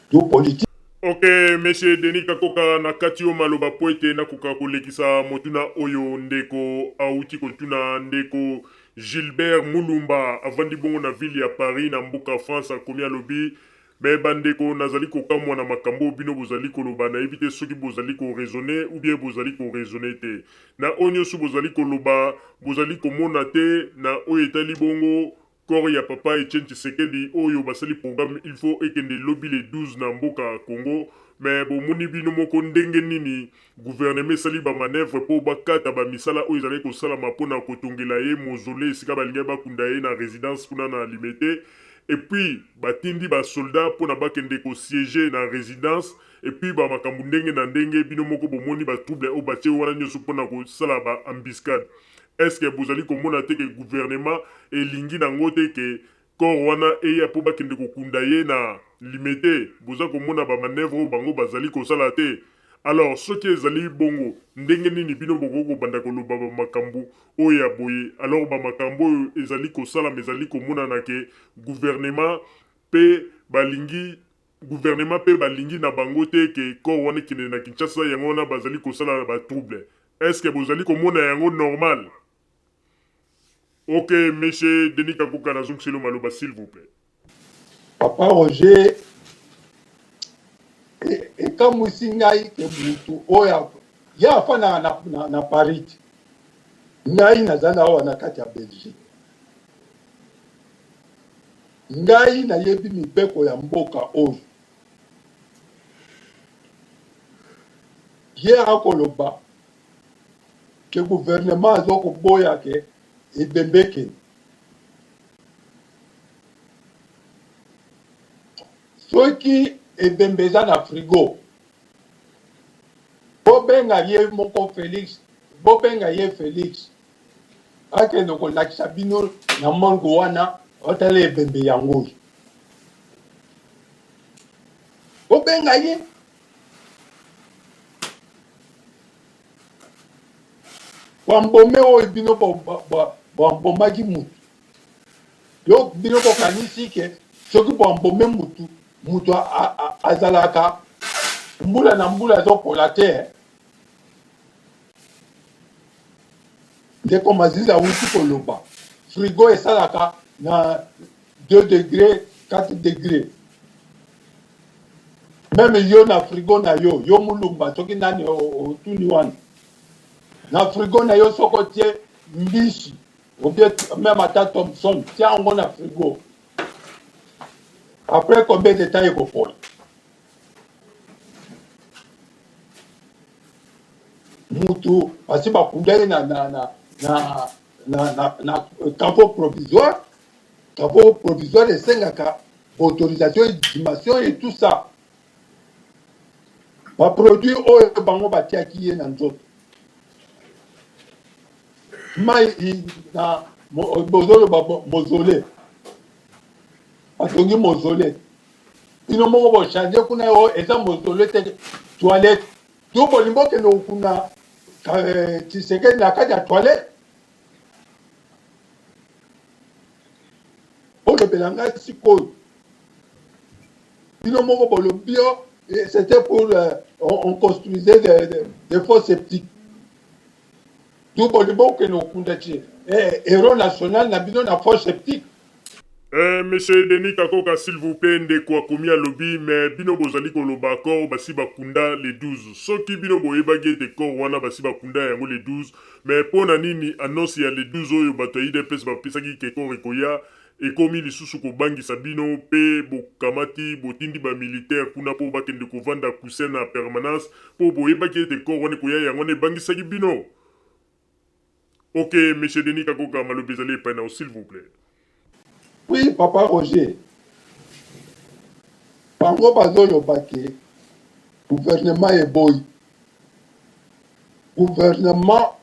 to politique. Ok, monsieur Denis Kakoka na kati yo maloba po ete nakoka kolekisa motuna oyo ndeko auti kotuna ndeko Gilbert Mulumba avandi bongo na ville ya Paris na mboka France akomi alobi me bandeko nazali kokamwa na makambo bino bozali koloba na evite soki bozali ko raisonner ou bien bozali ko raisonner te na onyo su bozali koloba bozali komona te na oyo etali bongo kor ya papa Etienne Tshisekedi oyo basali programme il faut ekende lobby le 12 na mboka Congo mais bomoni bino moko ndenge nini gouvernement sali ba manœuvre po bakata ba misala oyo ezali kosalama mpona kotongela ye mausolée esika balingi bakunda ye na résidence kuna na Limete et puis batindi ba soldat mpona bakende kosiéger na résidence et puis ba makambo ndenge na ndenge bino moko bomoni ba trouble o batie wana nyoso mpona kosala ba embuscade. Est-ce que vous allez comprendre que le gouvernement et l'ingi nango te que corona eya po bakende kokunda ye na limité vous allez comprendre ba manœuvre bango bazali ko sala te. Alors ce qui ezali bongo ndenge nini bino boko banda koloba ba makambo oya boye alors ba makambo ezali ko sala mezali ko mona na ke gouvernement pe balingi na bango te ke corona kine na Kinshasa yango na bazali ko sala ba trouble. Est-ce que vous allez comprendre yango normal? Ok, monsieur Denis Kakoka na Zong Selo Maloba, s'il vous plaît. Papa Roger, et comme vous signez que vous oya, il y a fa na Paris. Ngai na zana wa na kati ya Belgique. Ngai na yebi mibeko ya mboka oyo. Hier akoloba ke gouvernement azokoboya ke ebembeke soki ebembe eza na frigo bobenga ye moko Félix bobenga ye Félix akende kolakisa bino na mongo wana otala ebembe yango oyo bobenga ye bambome oyo bino bambomaki mutu yo bino bokanisi ke soki bambome mutu azalaka mbula na mbula azopola te ndeko mazizi awuti koloba frigo esalaka na 2 degré 4 degré meme yo na frigo na yo mulumba soki nani otuni wana na frigo na yo soko tie mbisi obie meme ata Thompson tia yango na frigo après combien de temps ekopola mutu basi bakundaki na caveau provisoire esengaka autorisation estimation et tout ça baproduit oyo bango batiaki ye na nzoto mai na bozoloba mozole batongi mozole bino moko bochange kuna oyo eza mozole te toilette to bolingi okende okuna Tshisekedi na kati ya toilette olobelanga sikoyo bino moko bolobi yo c'était pour on construisait des fosses sceptiques to bolingi okende okunda ti héros national na bino na fosse sceptique. Monsieur Denis Kakoka, s'il vous plaît, ndeko akomi alobi, mais bino bozali koloba kor basi bakunda les 12. Soki bino boyebagi ete kor wana basi bakunda yango les 12, mais pona nini annonce ya les 12 oyo bato ya IDPS bapesaki ke kor ekoya ekomi lisusu kobangisa bino pe bokamati botindi bamilitaire kuna po bakende kovanda kusen na permanence po boyebaki ete kor wana ekoya yango wana ebangisaki bino. Ok, monsieur Denis Kakoka, malobi ezali epai na s'il vous plaît. Oui, papa Roger. Bango bazoloba ke gouvernement eboyi. Gouvernement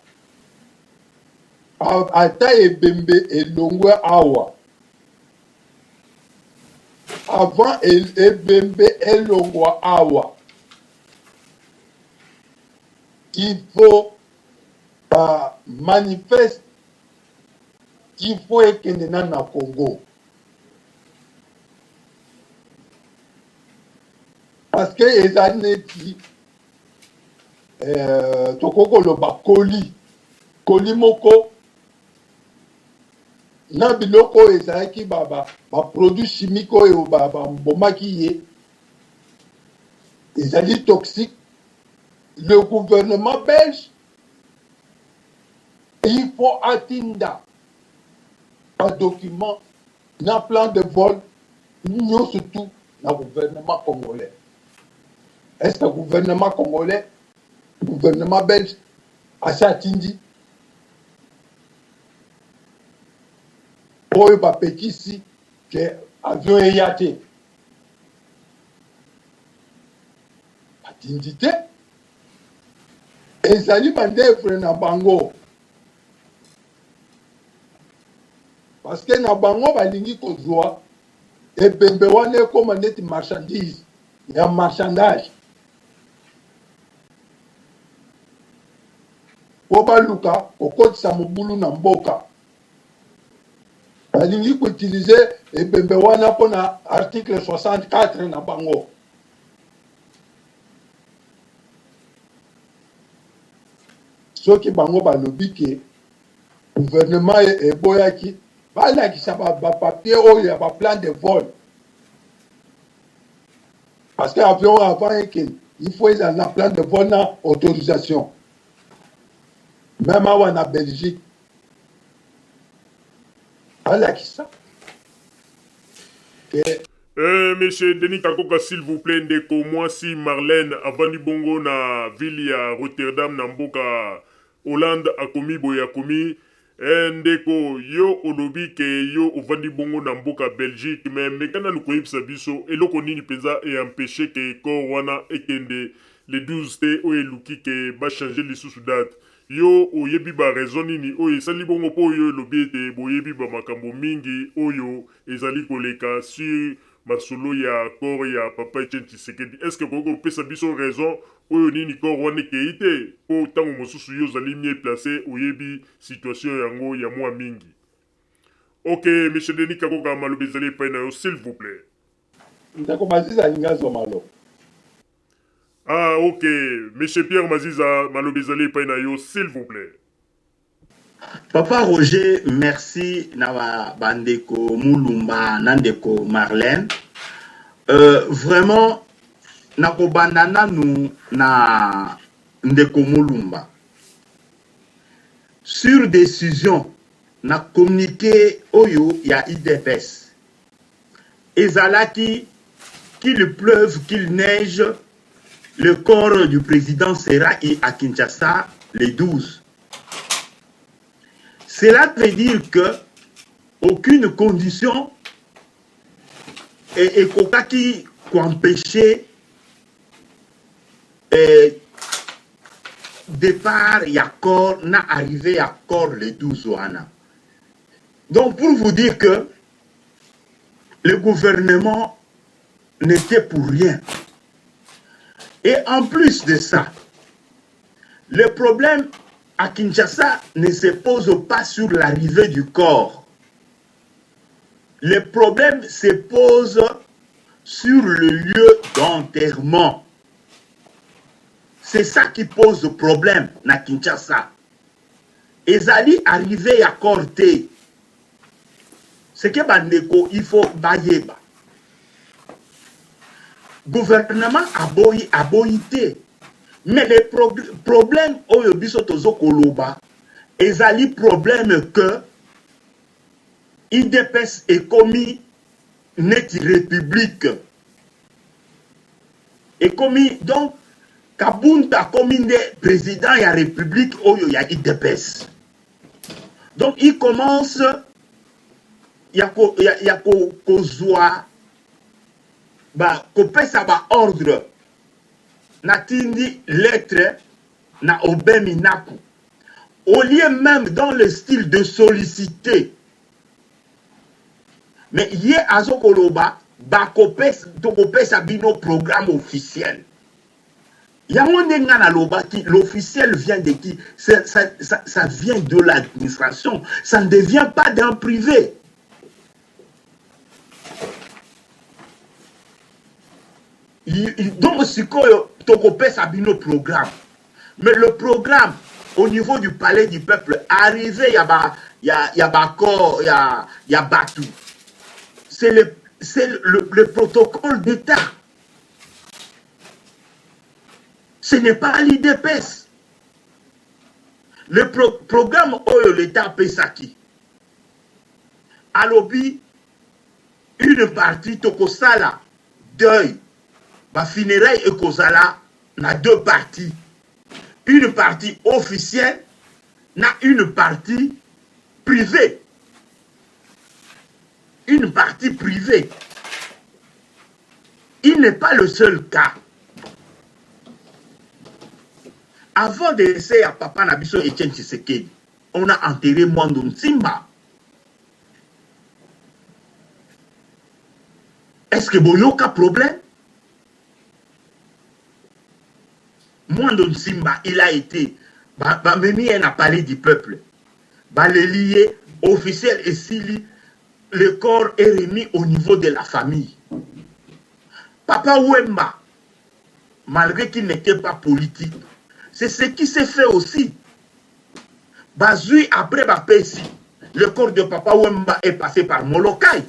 ata ebembe elongwe awa. Avant ebembe elongwa awa. Il faut manifeste qu'il faut ekende na Congo. Parce que ezali neti tokokoloba koli moko na biloko oyo ezalaki baproduit chimique oyo bambomaki ye ezali toxique. Le gouvernement belge il faut atinda un document na plan de vol nous surtout na gouvernement congolais. Est-ce que le gouvernement congolais, le gouvernement belge, a attendu pour le petit ici que l'avion est yaté? Attendu. Et ça lui m'a dit na bango. Parce que na bango balingi kozwa et bembe wane comme net marchandise, il y a marchandage. Oba luka okotisa mobulu na mboka balingi koutilize ebembe wana mpona article 64 na bango. Soki bango balobi ke gouvernement eboyaki balakisa bapapier oyo ya baplan de vol parce que avion avant ekende il faut ezala na plan de vol na autorisation. Même en Belgique. Monsieur Denis Kakoka, s'il vous plaît, ndeko moi si Marlène avant du bongo na ville ya Rotterdam na mboka Hollande akomi boye akomi ndeko yo olobi ke yo ovandi bongo na mboka Belgique mais mekana lukoyebisa biso eloko nini penza e empêcher ke corps wana ekende le 12 te oyo eluki ke bachanger lisusu date yo oyebi ba raison nini oyo esali bongo po oyo elobi ete boyebi ba makambo mingi oyo ezali koleka sur masolo ya corps ya Papa Etienne Tshisekedi. Est-ce que koko pesa biso raison oyo nini corps wana ekei te po ntango mosusu yo ozali mie placé oyebi situation yango ya mwa mingi? Ok, monsieur Denis Kakoka malobi ezali epai na yo s'il vous plaît. ndako Maziza Ingazo malo. Ah ok, monsieur Pierre Maziza malobi ezali epai na yo s'il vous plaît. Papa Roger, merci na bandeko Mulumba nandeko Marlène. Vraiment nakobanda nanu na ndeko Mulumba. Sur décision na communiqué oyo ya IDPS. Ezalaki qu'il pleuve, qu'il neige, le corps du président sera à Kinshasa le 12. Cela veut dire que aucune condition est qui empêcher départ et accord n'a arrivé à accord le 12 wana. Donc pour vous dire que le gouvernement n'était pour rien. Et en plus de ça, le problème à Kinshasa ne se pose pas sur l'arrivée du corps. Le problème se pose sur le lieu d'enterrement. C'est ça qui pose problème à Kinshasa. Ezali arrivé à Corté. Ce que bandeko il faut bayeba. Gouvernement a boyité. Mais le problème oyo biso tozo koloba ezali problème que IDPS est commis net république et commis donc Kabunda commis des président ya république oyo ya IDPS. Donc il commence ya kozwa ba kopesa ba ordre Natindi lettre na Obemi Naku. Au lieu même dans le style de solliciter. Mais yé azokoloba bakopesa bino programme officiel. L'officiel vient de qui? Ça vient de l'administration. Ça ne devient pas d'un privé. Donc, c'est quoi le programme? Mais le programme, au niveau du palais du peuple, arrivé, il y a Bakor, il y a Batou. C'est le protocole d'État. Ce n'est pas l'IDPS. Le programme où l'État paie ça qui? À l'objet, une partie Tokosala, deuil. Ba funérailles et Kozala na deux parties. Une partie officielle, na une partie privée. Une partie privée. Il n'est pas le seul cas. Avant de laisser à Papa Nabiso Etienne Tshisekedi, on a enterré Mwando Nsimba. Est-ce que Boyoka problème? Mwando Nsimba, il a été mené à palais du peuple. Le lié officiel et si le corps est remis au niveau de la famille. Papa Wemba, malgré qu'il n'était pas politique, c'est ce qui s'est fait aussi. Bazui, après Bapesi, le corps de Papa Wemba est passé par Molokai.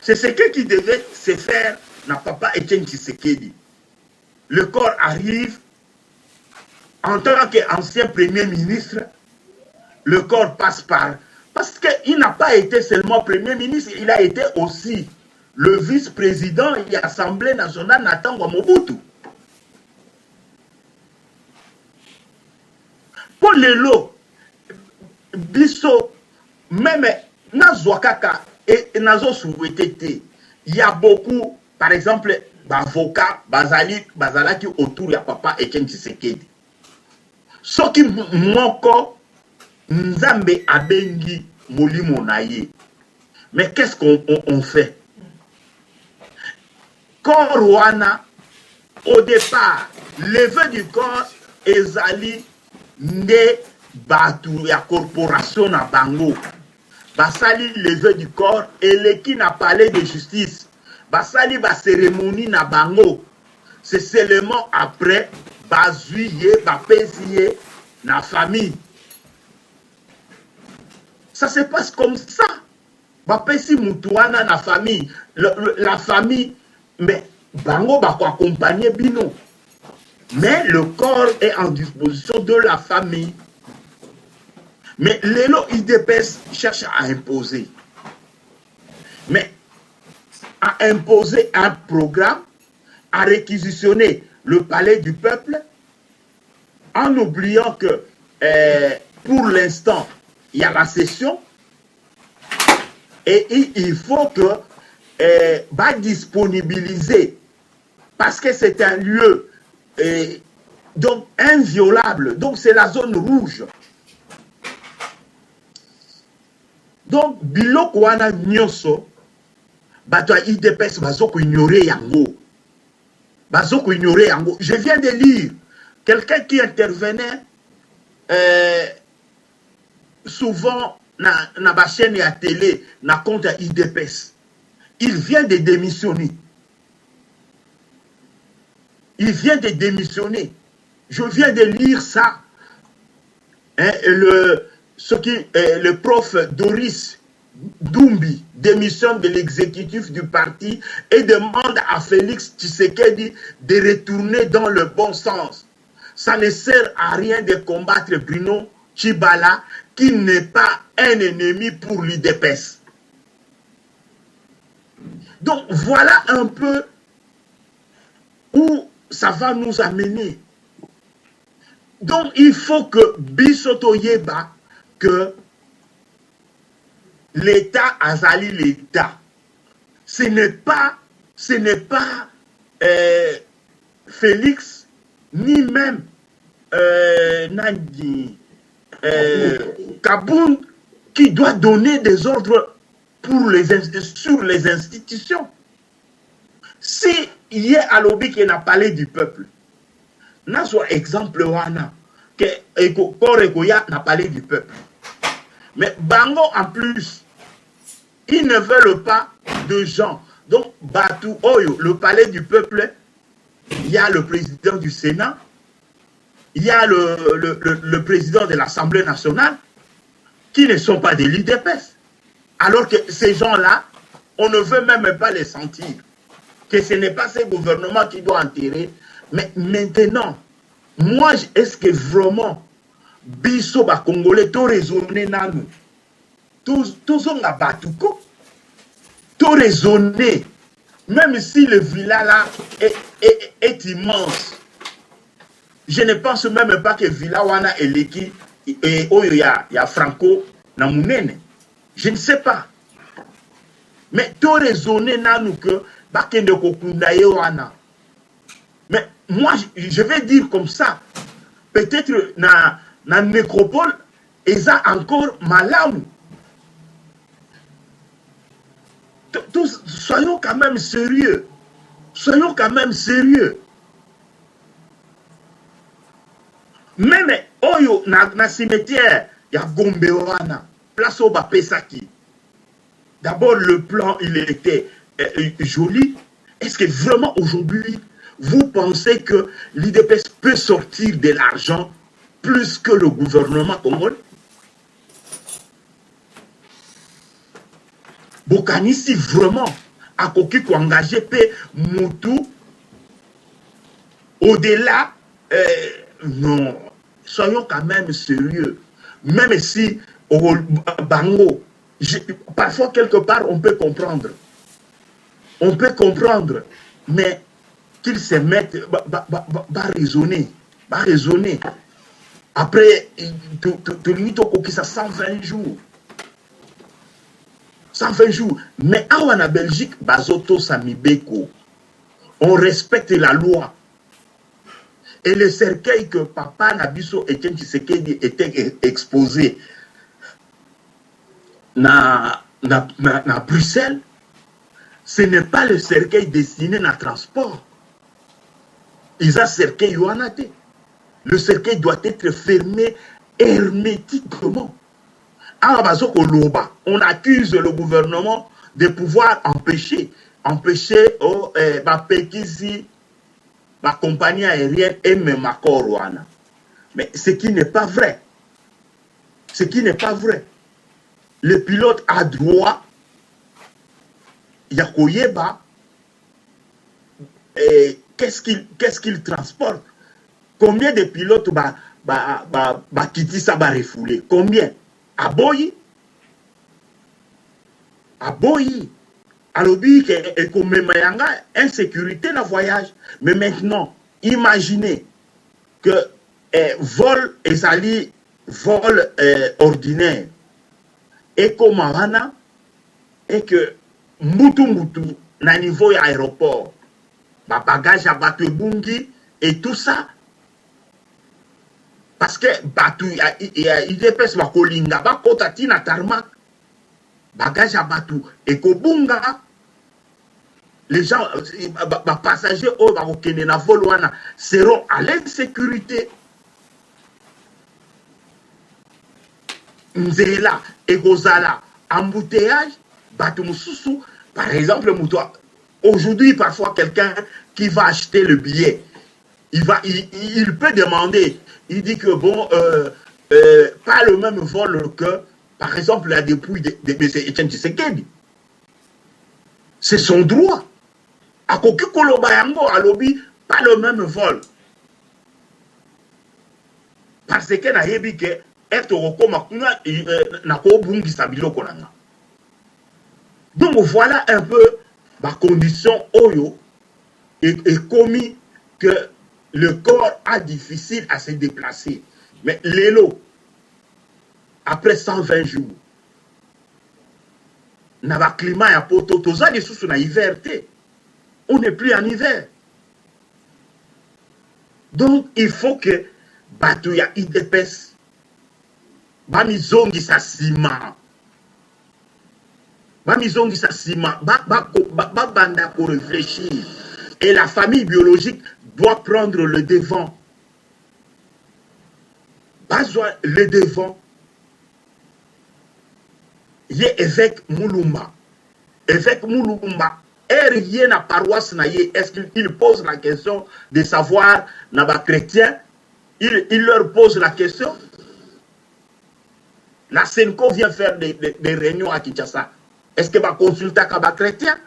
C'est ce qui devait se faire na Papa Etienne Tshisekedi. Le corps arrive en tant qu'ancien premier ministre. Le corps passe par... Parce qu'il n'a pas été seulement premier ministre, il a été aussi le vice-président de l'Assemblée nationale Natangwa Mobutu. lelo biso même nazwa kaka et nazo souhaité. Il y a beaucoup, par exemple, d'avocats bazalaki autour ya papa Etienne Tshisekedi. Soki moko nzambe abengi molimo na ye. Mais qu'est-ce qu'on fait? Corps wana, au départ, levé du corps ezali nde batu ya corporation na bango. Basali levé du corps eleki na palais de justice. Basali ba cérémonie na bango. C'est seulement après bazuye bapesiye na famille. Ça se passe comme ça. Bapesi mutuana na famille. La famille, mais bango bako accompagner bino. Mais le corps est en disposition de la famille. Mais l'élo IDPS cherche à imposer. Mais à imposer un programme, à réquisitionner le palais du peuple, en oubliant que pour l'instant, il y a la session, et il faut que va disponibiliser, parce que c'est un lieu donc inviolable, donc c'est la zone rouge. Donc, biloko wana nyoso, bato a IDPS bazoko ignorer yango. Bazoko ignorer yango. Je viens de lire quelqu'un qui intervenait souvent na ba chaîne ya télé, na compte à IDPS. Il vient de démissionner. Il vient de démissionner. Je viens de lire ça. Hein, le prof Doris Dumbi démissionne de l'exécutif du parti et demande à Félix Tshisekedi de retourner dans le bon sens. Ça ne sert à rien de combattre Bruno Tshibala qui n'est pas un ennemi pour l'UDPS. Donc voilà un peu où ça va nous amener. Donc il faut que Bisoto Yeba que l'État azali l'État. Ce n'est pas Félix ni même Kaboun qui doit donner des ordres sur les institutions. Si il y a un lobby qui n'a parlé du peuple, n'a soit exemple wana que Korekoya n'a parlé du peuple. Mais Bango en plus, ils ne veulent pas de gens. Donc, Batu Oyo, le palais du peuple, il y a le président du Sénat, il y a le président de l'Assemblée nationale, qui ne sont pas des l'UDPS. Alors que ces gens-là, on ne veut même pas les sentir. Que ce n'est pas ce gouvernement qui doit enterrer. Mais maintenant, moi, est-ce que vraiment, biso ba Congolais, tout raisonné nanou, tous on a batuko, tout raisonné, même si le villa là est immense. Je ne pense même pas que villa wana eleki et oyo ya Franco na munene. Je ne sais pas. Mais tout raisonné nanou que bakende kokunda ye wana. Mais moi, je vais dire comme ça, peut-être na nécropole, et ça encore malamu. Tous, soyons quand même sérieux. Soyons quand même sérieux. Même oyo na cimetière, il y a Gombewana, place au Bapesaki. D'abord, le plan, il était joli. Est-ce que vraiment aujourd'hui, vous pensez que l'UDPS peut sortir de l'argent plus que le gouvernement congolais? Bokani, si vraiment, à Koki ko engagé pe Moutou, au-delà, non, soyons quand même sérieux. Même si au Bango, parfois quelque part on peut comprendre. On peut comprendre, mais qu'ils se mettent, va raisonner. Après, tu limite au coquille, ça 120 jours. 120 jours. Mais en Belgique, Bazoto Samibeko, on respecte la loi. Et le cercueil que Papa Nabiso Etienne Tshisekedi était exposé na Bruxelles, ce n'est pas le cercueil destiné à transport. Ils ont cercueil Yoanate. Le cercueil doit être fermé hermétiquement. On accuse le gouvernement de pouvoir empêcher la compagnie aérienne et même accord. Mais ce qui n'est pas vrai. Ce qui n'est pas vrai. Le pilote a droit, Yakoyeba, qu'est-ce qu'il transporte? Combien de pilotes Kiti ça va refouler? Combien? À Boyi? Alors, il y a insécurité dans le voyage. Mais maintenant, imaginez que vol ordinaire et comme et que Moutou na niveau aéroport, bagage à Batu Bungi et tout ça. Parce que Batu, il y a IDPS Bakolinga, Bakotati na tarmac, bagage à Batu et Kobunga. Les gens, les passagers seront à l'insécurité. Nzela et Gozala, embouteillage, Batumususu, par exemple, aujourd'hui, parfois, quelqu'un qui va acheter le billet, il peut demander, il dit que bon, pas le même vol que, par exemple, la dépouille de M. Etienne Tshisekedi. C'est son droit. À Kokikolobayango, à lobby, pas le même vol. Parce que na yebi que donc voilà un peu ma condition Oyo et commis que le corps a difficile à se déplacer. Mais l'élo, après 120 jours, n'a pas climat à poto, tous les sous na hiver. On n'est plus en hiver. Donc il faut que Batouya IDPS Bamizongi sa ciment. Bamizongi sa ciment. Banda pour réfléchir. Et la famille biologique doit prendre le devant. Besoin le devant. Il y a évêque Moulumba. Évêque Moulumba. Et rien à paroisse naïe. Est-ce qu'il pose la question de savoir n'a chrétien? Il leur pose la question. La Senko vient faire des réunions à Kinshasa. Est-ce que va consulter à chrétien?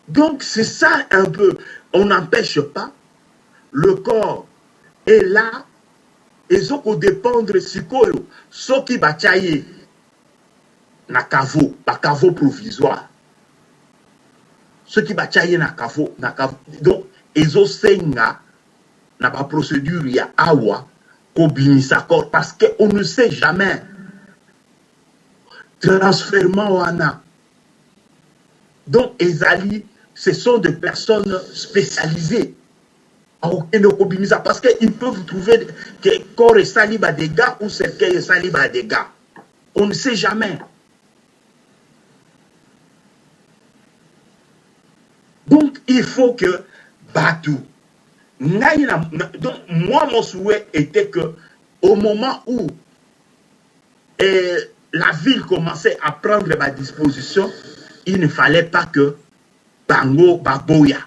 Donc c'est ça un peu. On n'empêche pas. Le corps est là. Et ce qu'on dépendre sikoyo. Ce qui va chayer na kavo provisoire. Ce qui va chayer na kavo. Donc ezo senga na pas procédure ya awa. Parce qu'on ne sait jamais. Transfèrement wana. Donc, Ezali, ce sont des personnes spécialisées. Parce qu'ils peuvent trouver que corps est sali à des gars ou cercueil est sali à des gars. On ne sait jamais. Donc, il faut que Batou. Donc, moi, mon souhait était que au moment où la ville commençait à prendre ma disposition, il ne fallait pas que Bango Baboya.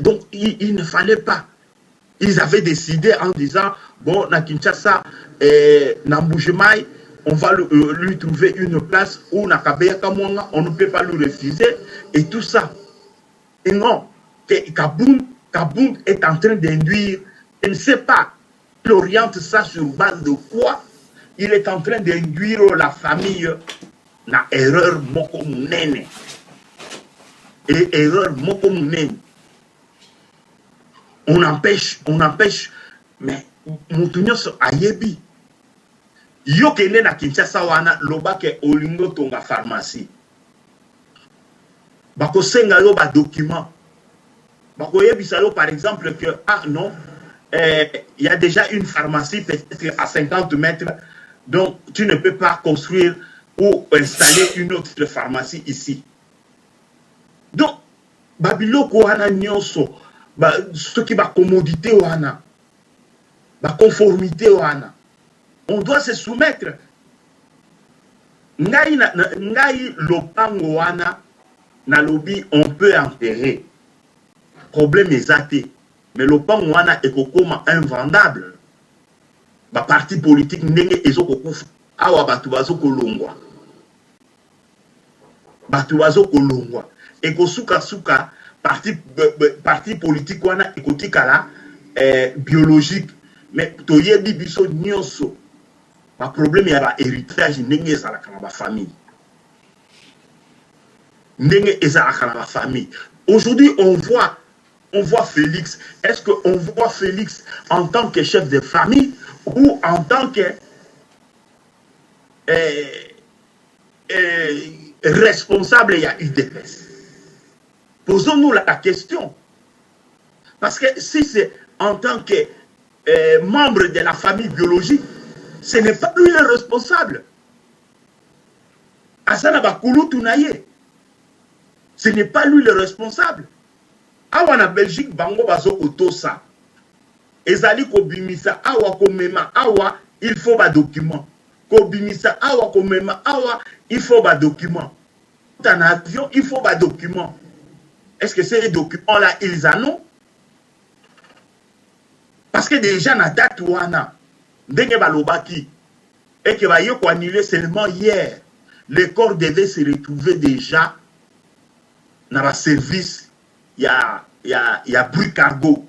Donc, il ne fallait pas. Ils avaient décidé en disant, bon, na Kinshasa, na Mboujemaï, on va lui trouver une place où na Kabeya Kamwanga, on ne peut pas lui refuser, et tout ça. Et non, Kaboum est en train d'induire, je ne sais pas, il oriente ça sur base de quoi, il est en train d'induire la famille na erreur moko munene. et erreur moko munene. On empêche, mais mutu nyonso ayebi. Yo kende na Kinshasa wana loba ke olingo tonga pharmacie. Bako senga yo ba document. Bako yebisa yo par exemple que ah non, y a déjà une pharmacie peut-être à 50 mètres, donc tu ne peux pas construire ou installer une autre pharmacie ici. Donc babiloko wana nyonso ce qui va commodité wana, ba conformité wana. On doit se soumettre. Ngai lopango wana na lobby on peut enterrer. Problème exacté. Mais lopango wana ekokoma invendable. Ba parti politique ndenge ezokokufa. Awa batu bazokolongwa. Batu bazokolongwa. Ekosuka suka parti politique wana ekotikala biologique. Mais toyebi biso nyonso. Le problème est l'héritage de la famille. Aujourd'hui, on voit Félix. Est-ce qu'on voit Félix en tant que chef de famille ou en tant que responsable de l'UDPS? Posons-nous la question. Parce que si c'est en tant que membre de la famille biologique, ce n'est pas lui le responsable. Asana Bakulu Tunaye. Ce n'est pas lui le responsable. Awa na Belgique, bango bazo otosa. Ezali kobimisa awa komema awa, il faut ba document. Kobimisa awa komema awa, il faut ba document. Dans avion, il faut ba document. Est-ce que ces documents-là, ils en ont? Parce que déjà, na date wana, ndenge balobaki et que va yoko annulé seulement hier, le corps devait se retrouver déjà dans le service il y a bruit cargo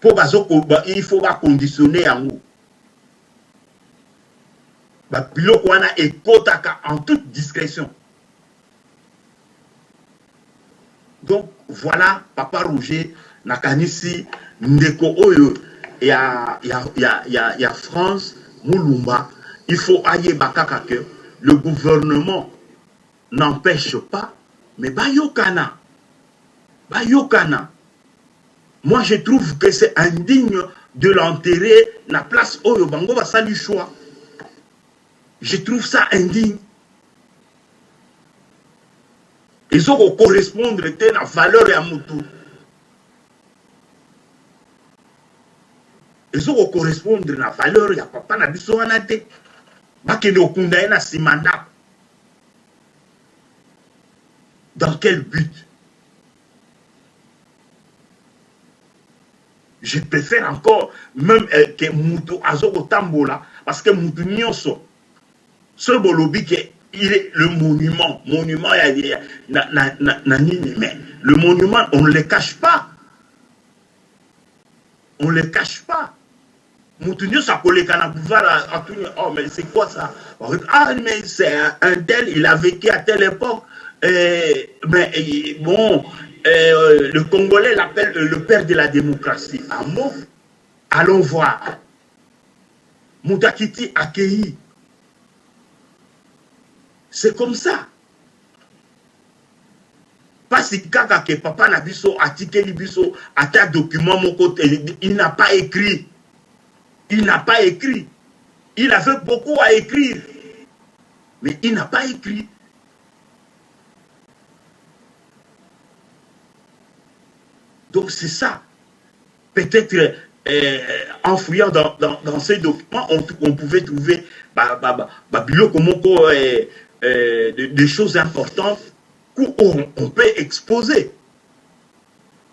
pour bazoko il faut pas conditionner en haut ba biloko wana ekotaka en toute discrétion. Donc voilà Papa Roger nakanisi ndeko oyo il y a France, Moulumba, il faut aller bakaka que le gouvernement n'empêche pas, mais Bayokana. Moi je trouve que c'est indigne de l'enterrer na place Oyo Bango va saluer choix. Je trouve ça indigne. Ils ont correspondre à la valeur à Moutou. Ils ont correspondre à la valeur ya papa na biso wana te bakende okunda na simanda. Dans quel but? Je préfère encore même que Moutou azoko tambola parce que Moutou nyonso ce bolobi que il est le monument mais le monument on ne le cache pas. On ne le cache pas. Moutounio ça collé à pouvoir oh mais c'est quoi ça? Ah mais c'est un tel, il a vécu à telle époque. Mais bon, le Congolais l'appelle le père de la démocratie. Ah bon? Allons voir. Moutakiti accueilli. C'est comme ça. Parce que papa na biso atikeli biso ata document mon côté, il n'a pas écrit. Il n'a pas écrit. Il avait beaucoup à écrire. Mais il n'a pas écrit. Donc c'est ça. Peut-être en fouillant dans ces documents, on pouvait trouver des choses importantes où on peut exposer.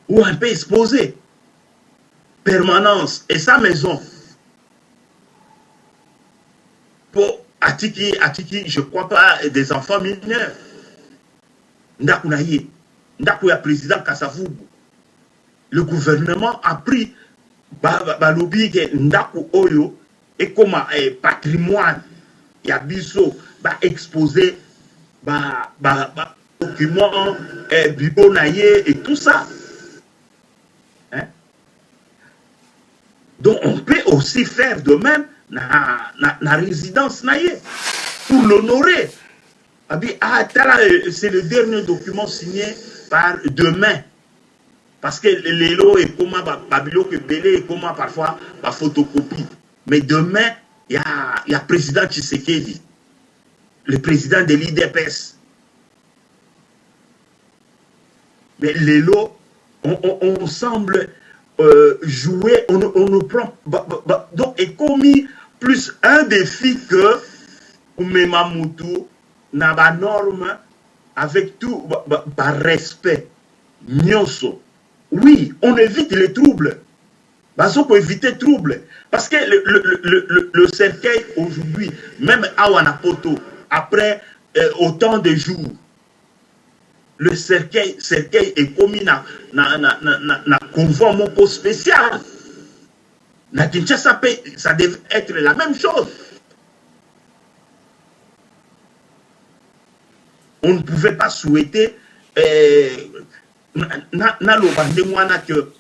Où on peut exposer. Permanence et sa maison. Pour Atiki, je ne crois pas des enfants mineurs. Ndakunaye, Ndakuya président Kassavubu. Le gouvernement a pris balobi que Ndaku Oyo et comme patrimoine, il y a biso exposé documents, bureau naïe et tout ça. Hein? Donc on peut aussi faire de même na résidence naïe pour l'honorer. C'est le dernier document signé par demain. Parce que les lots et comment Babilo que Belé et comment parfois la photocopie. Mais demain, il y a président Tshisekedi, le président de l'IDPS. Mais les lots, on semble jouer, on nous prend. Donc, est commis plus un défi que Oumemamoutou n'a pas norme avec tout par respect. Nyonso. Oui, on évite les troubles. Parce qu'on peut éviter les troubles. Parce que le cercueil aujourd'hui, même à Wanapoto, après autant de jours, le cercueil est commis dans convoi moko spécial. Na Kinshasa, ça devait être la même chose. On ne pouvait pas souhaiter na lo bande mwana que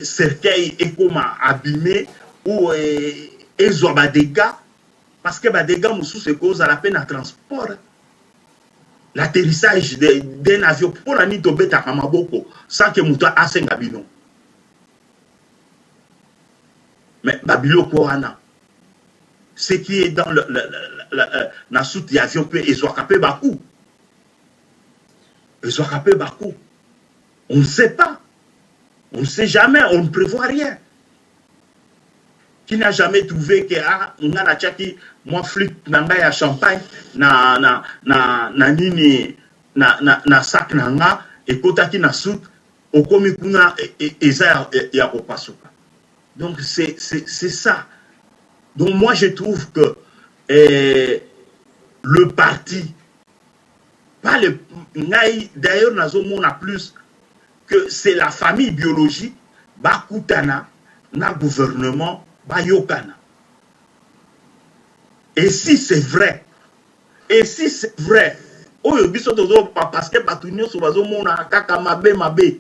cercueil est comme abîmé ou ezwa ba dégâts parce que ba dégâts musu c'est cause à la peine à transport. L'atterrissage d'un avion pour la nuit tomber à Kamaboko sans que muto asenga bino. Mais babilo koana ce qui est dans la soute d'avion peut ezwa kapé bakou. Ezwa kapé bakou. On ne sait pas. On ne sait jamais, on ne prévoit rien. Qui n'a jamais trouvé que on a tchaki moi flip nanga ya champagne na nini na sac nanga et kotaki na soute okomi kuna eza ya kopasuka. Donc c'est ça. Donc moi je trouve que le parti pas le d'ailleurs nazomona plus que c'est la famille biologique, Bakutana, na gouvernement, Bayokana. Et si c'est vrai, Oyo biso tozo parce que batunyo so bazo mona kaka mabe,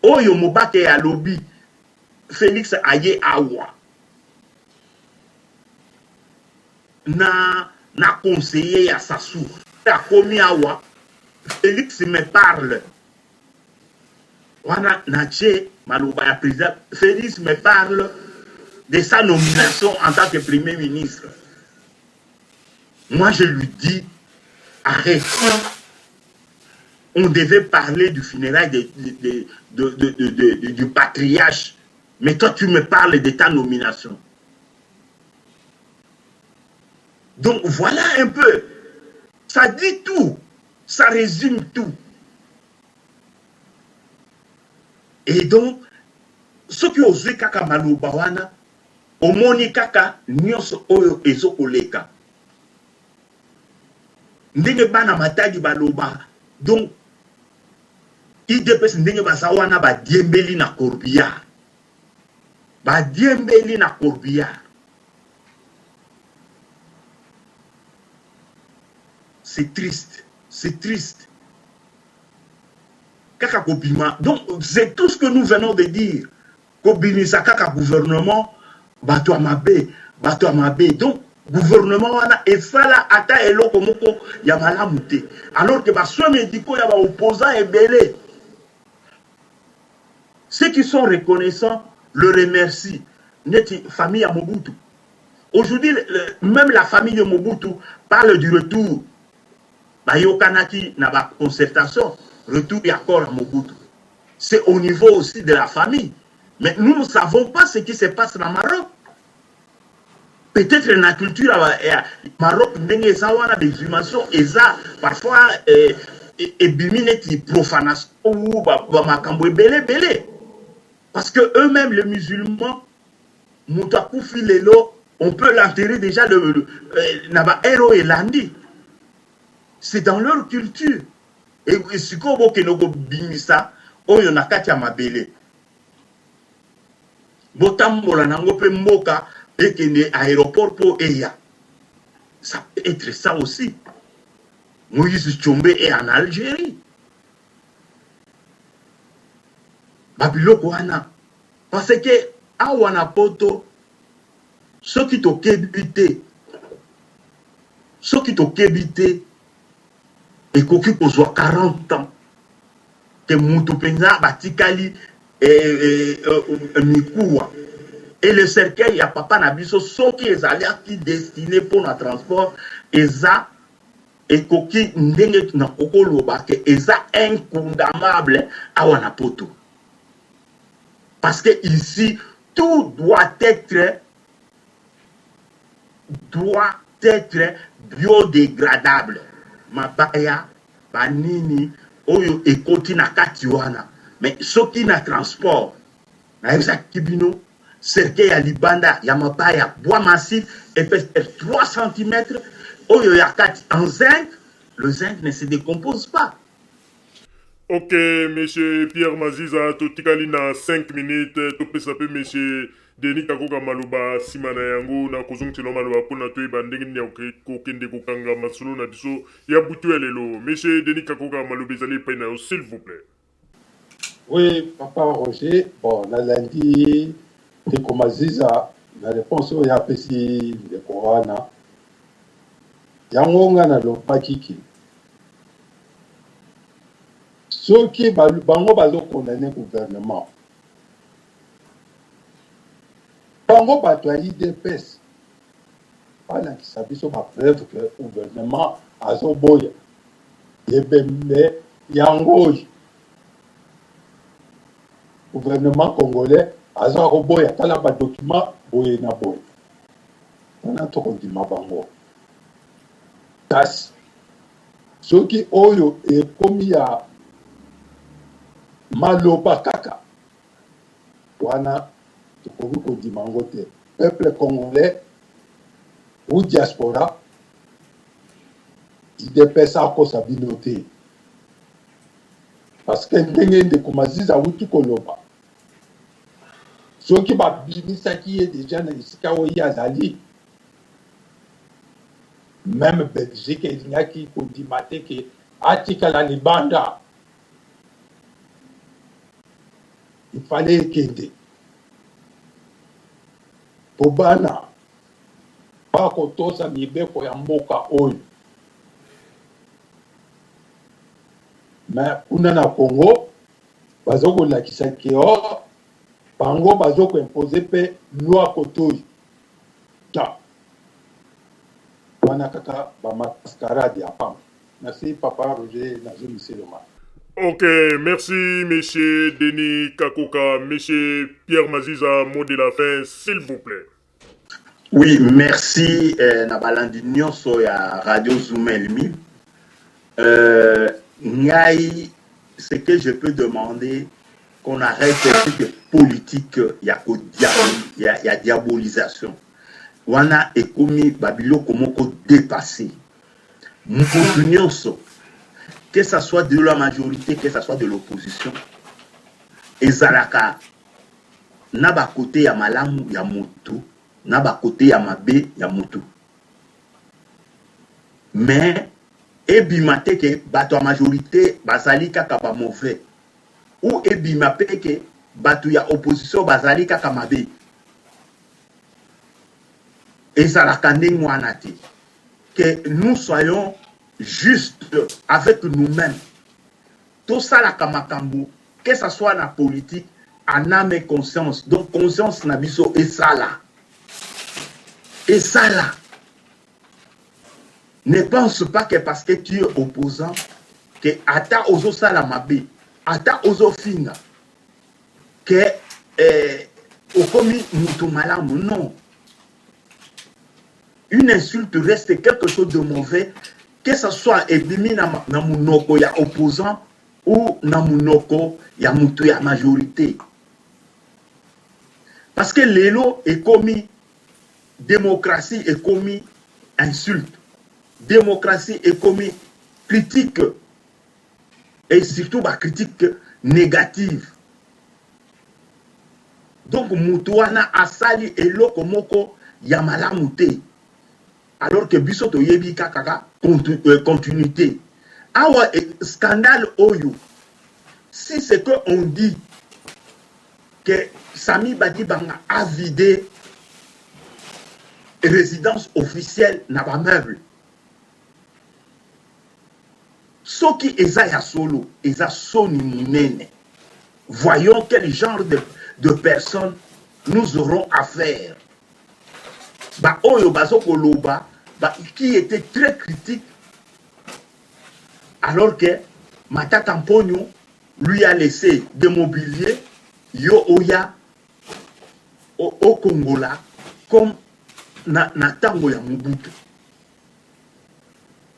Oyo mobake ya lobby, Félix aye awa. Na conseiller ya Sassou, a commis awa, Félix me parle. Wana Naché, Malouba, président, Félix me parle de sa nomination en tant que Premier ministre. Moi, je lui dis, arrête. On devait parler du funérail du patriarche. Mais toi, tu me parles de ta nomination. Donc, voilà un peu. Ça dit tout. Ça résume tout. Et donc, ce qui osé kaka maloba wana, omoni kaka nyonso oyo ezo koleka. Ndenge bana matagi baloba. Donc, IDPS ndenge basa wana ba diembeli na corbillard. Ba diembeli na corbillard. C'est triste. C'est triste. Kaka Kobima. Donc, c'est tout ce que nous venons de dire. Kobimisa kaka gouvernement, bato amabe. Donc, gouvernement wana efala ata eloko moko ya malamu te. Alors que baso médicaux ya ba opposants et belé. Ceux qui sont reconnaissants le remercient. Neti famille à Mobutu. Aujourd'hui, même la famille de Mobutu parle du retour. Bayokanaki na ba concertation. Retour et accord à Mobutu. C'est au niveau aussi de la famille. Mais nous ne savons pas ce qui se passe dans le Maroc. Peut-être la culture Maroc, des humains, et ça, parfois, et bimineti profanation ou makambo belé. Parce que eux-mêmes, les musulmans, Moutakou Lelo, on peut l'enterrer déjà Naba Hero et Landi. C'est dans leur culture. Et si on a bimisa, on a katia mabele. Botambola nangope mboka et que aéroport pour Eya. Ça peut être ça aussi. Moïse Tchombe est en Algérie. Babiloko wana. Parce que awana poto ceux qui t'ont kébité et koki kozwa 40 ans que mutu penza batikali mikuwa et le cercueil ya papa na biso soki ezali aki destiné pour na transport eza ekoki ndenge na kokoloba ke eza incondamnable awana poto. Parce que ici, tout doit être biodégradable. Mabaya, banini, oyo ekoti na katiwana. Mais ce qui na transport, na exact kibino, cercueil ya libanda, ya mabaya, bois massif, épaisseur 3 cm, oyo ya kati en zinc, le zinc ne se décompose pas. Ok, monsieur Pierre Maziza, totikali na 5 minutes, topesa pe monsieur Denis Kakoka Maluba, simana yango, na kozongtino Maluba, pona toyeba ndenge nini ya kokende kokanga masolo na biso, ya butu ya lelo. Monsieur Denis Kakoka Maluba, ezali epai na yo, s'il vous plaît. Oui, papa Roger, bon, na lundi, Ndeko Maziza, la réponse oyo ya pesi Ndeko wana, yango nga na lobaki ki. Ceux qui bango bazo condamner gouvernement. Bango bato ya IDPS. Bana ki sabiso ba preuve que gouvernement azo boya. Yebembe yango. Gouvernement congolais azo boya tala ba document boye na boye. On to kondima bango. Tas. Ceux qui oyo e komi ya maloba kaka wana tukoki kondima yango te. Peuple congolais ou diaspora idepesa akosa bino te parce que ndenge Ndeko Maziza awuti koloba soki babimisaki ye deja na esika oyo azali même Belgique elingaki kondima te ke atikala libanda. Il fallait kende. Pobana. Bako tosa mibeko ya mboka oyo. Mais kuna na Congo, bazoko lakisa keo, bango bazoko imposer pe loi kotoyi. Ta. Wana kaka ba mascarade ya pam. Merci papa Roger Nazo Miseloma. Ok, merci monsieur Denis Kakoka, monsieur Pierre Maziza, mot de la fin, s'il vous plaît. Oui, merci Nabalandi Nyonso ya Radio Zoumel 1000. Ngai, ce que je peux demander, qu'on arrête cette politique, il y a diabolisation. Wana ekomi babilo komoko dépassé. Moukou Nyonso, que ce soit de la majorité, que ce soit de l'opposition, ezalaka na ba côté ya malamu ya moto, na ba côté ya mabe ya moto. Mais ebimate ke bato ya majorité bazali kaka ba mauvais ou ebimate ke bato ya opposition bazali kaka mabe. Ezalaka ndenge wana te. Que nous soyons juste avec nous-mêmes. Tout ça la kamakambu, que ce soit la politique, en âme et conscience. Donc conscience nabiso et ça là. Et ça là. Ne pense pas que parce que tu es opposant, que ata ozo salamabe, ata ozo finga, que okomi mutumalamu, non. Une insulte reste quelque chose de mauvais, que ce soit ebimi na munoko ya opposant ou na munoko ya mutu ya majorité. Parce que l'élo est commis, démocratie est commis insulte, démocratie est commis critique, et surtout la critique négative. Donc mutuana asali eloko moko ya malamu te. Alors que biso to yebi kaka continuité. awa scandale oyo, si c'est que on dit que Sami Badibanga a vidé résidence officielle na ba meuble, soki eza ya solo, eza soni munene. Voyons quel genre de personnes nous aurons affaire. Ba oyo bazo koloba, qui était très critique, alors que Matata Mponyo lui a laissé des mobiliers yo oya au Congola comme na tango ya Mobutu.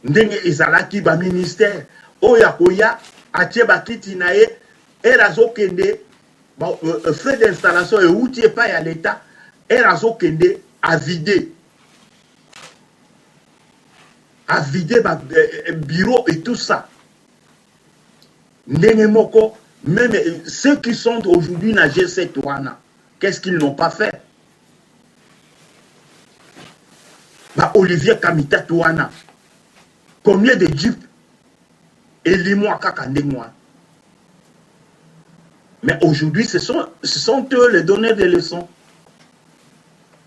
Ndenge ezalaki ba ministère oya koya atie bakiti na ye erazo kende frais d'installation et outil pas ya l'état erazo kende à vider bureau et tout ça. Ndenge moko, même ceux qui sont aujourd'hui na G7 wana, qu'est-ce qu'ils n'ont pas fait? Olivier Kamita wana, combien de jeeps et limo kakandengwa. Mais aujourd'hui, ce sont eux les donneurs de leçons.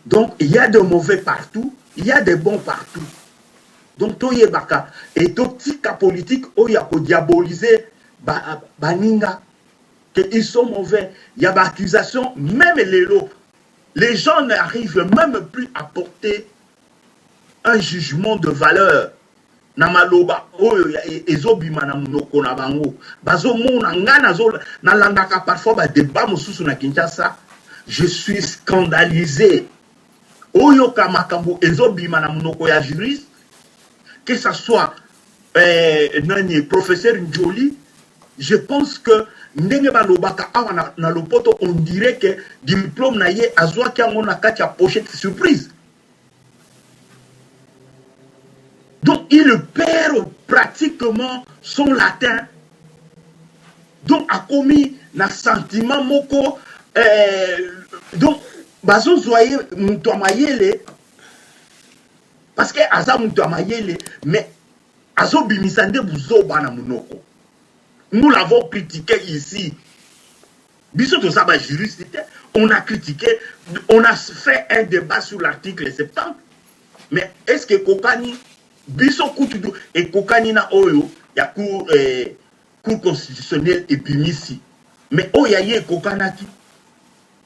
Donc, il y a de mauvais partout, il y a des bons partout. Donc, toye baka et tout petit cas politique, il y a diaboliser baninga que ils sont mauvais. Il y a accusation, même les gens n'arrivent même plus à porter un jugement de valeur. Namaloba oyo ezobima na munoko na bango bazo mona ngana zo na landaka parfois ba débat mususu na Kinshasa. Je suis scandalisé. Oyo kamakambo ezobima na munoko ya juriste, que ça soit nani professeur Njoli, je pense que ndenge balobaka awa na lopoto, on dirait que diplôme na ye azwa ki ngona kati ya pochette surprise. Donc il perd pratiquement son latin. Donc a commis na sentiment moko donc bazo zoye mutu amayele parce que aza mutu amayele mais azo bimisande buzo bana munoko. Nous l'avons critiqué ici. Biso to saba juriste, on a critiqué, on a fait un débat sur l'article 70. Mais est-ce que Kokani biso kutudu et Kokani na oyo ya cour constitutionnelle et bimisi. Mais oya ye Kokanaki.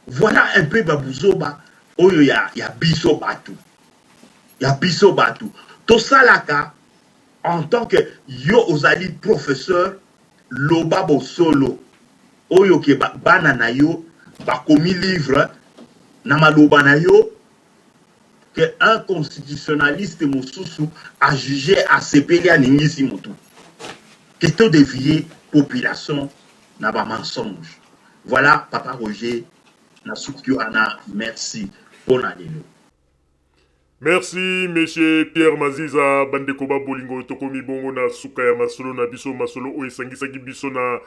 Voilà un peu babuzoba oyo ya biso batu. Ya biso batu. To salaka en tant que yo ozali professeur loba bo solo oyo ke bana na yo bakomi livre na maloba na yo que un constitutionnaliste mosusu a jugé à sepeli a ningisi motu que to dévier population na ba mensonge. Voilà Papa Roger na sukyo ana, merci bon année. Merci, monsieur Pierre Maziza, Bandekoba Bolingo, Tokomi Bongo na Sukaya Masolo na Biso Masolo, Oesangisaki Biso na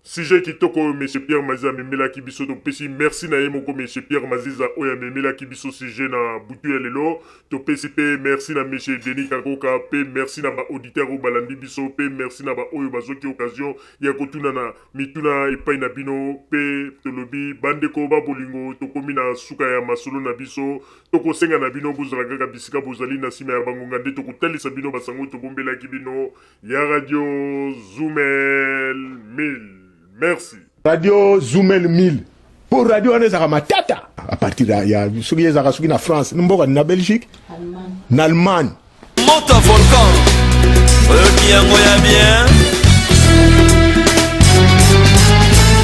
sujet qui toko monsieur Pierre Maziza memela ki biso to pesi merci na yemoko monsieur Pierre Maziza oya memela ki biso sujet na butu ya lelo to pesi pe merci na monsieur Denis Kakoka pe merci na ba auditeur o balandi biso pe merci na ba oyo bazoki occasion ya kotuna na mituna epai na bino pe tolobi bandeko ba bolingo to komi na suka ya masolo na biso to kosenga na bino bozala kaka bisika bozali na sima ya bangonga nde to kotalisa bino basango to bombela ki bino ya radio Zoomel 1000. Merci. Radio Zoomel 1000. Pour radio on est à Matata. À partir de il y a suki ezaka suki na France, n'imboka na Belgique, na Allemagne. Monte un volcan. Qui a bien.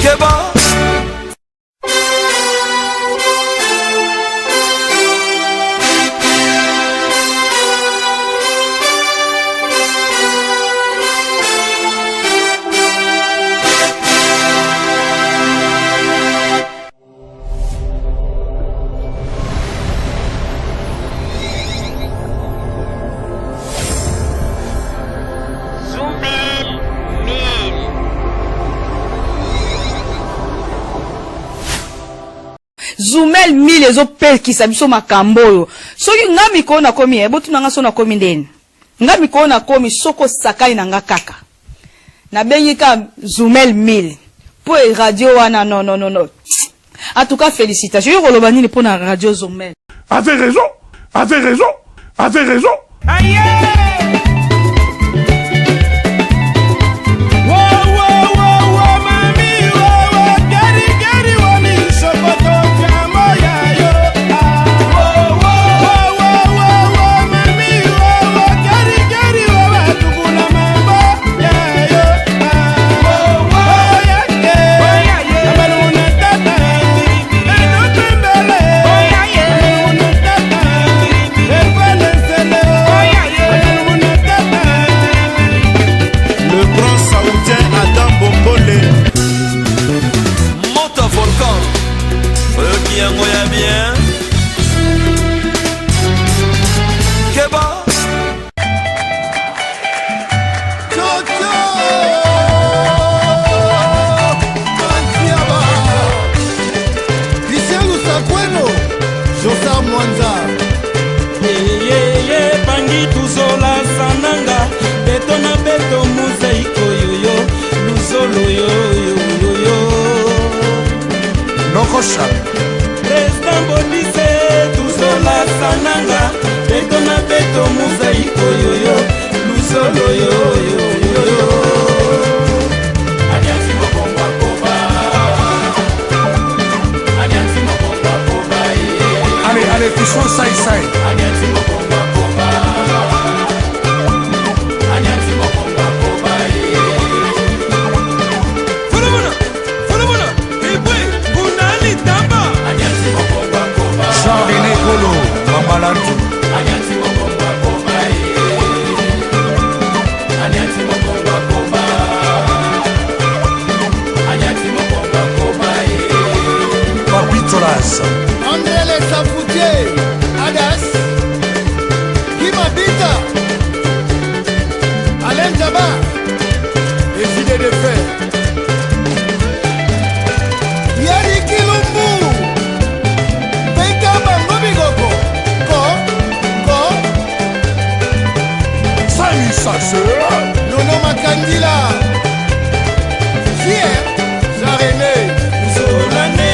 Keba. Zoomel 1000 ezopekisa biso makambo oyo. Soki ngami ko na komi botu nanga so na komi ndeni. Ngami ko na komi soko sakai na nga kaka. nabengi ka Zoumel 1000 pour radio wana non. En tout cas, félicitations. Je vais nini pour la radio Zoumel. Avez raison. Aïe! Président Bodise, Tuzola Sananga, Betona Beto Mosaïko yoyo, Luzolo yoyo. Adianti Mokomba Koba. Adianti Mokomba Koba. Allez, puissons ça. Adianti Mokomba Koba. Adianti Mokomba Koba. Jean-René Golo, Mamalantu. Adianti Mokomba Koba. Adianti Mokomba Koba. Adianti Mokomba Koba. Papitolas. André les Safoutier, Adas, Kimabita, Alain Jabba, et Fidé de Fer. Yari Kilumbu, Beka Bangobigoko, Ko, Salut, ça se. Nono Makandila, Fier, Jean-René, Tuzolane,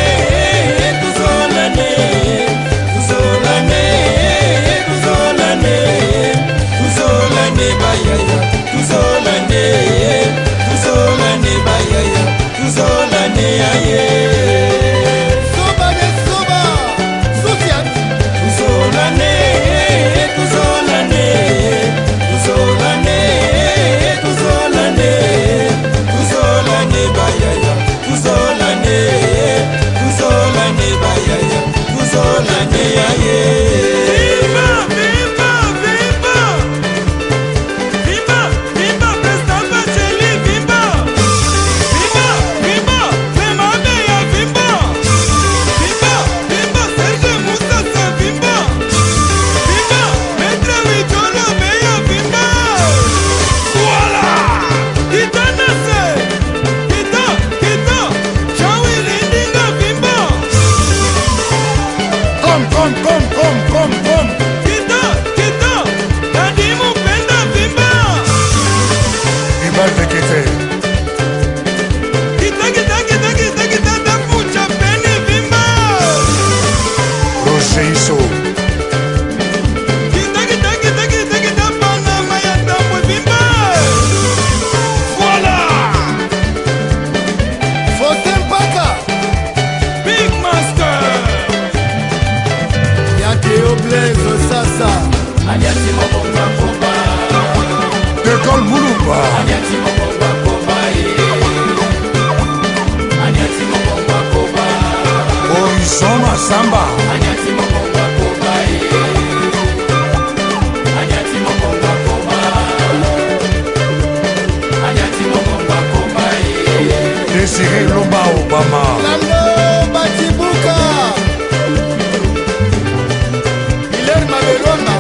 bayaya, Tuzolane aye. Soba de Soba, Soufiat, Tuzolane bayaya, Tuzolane aye. Samba. Désiré Lomba Obama. Lando Batibuka, Hilaire Mabelonga,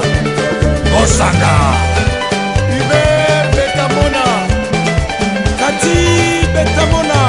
Osanga. Hubert Betamona, Kati Betamona.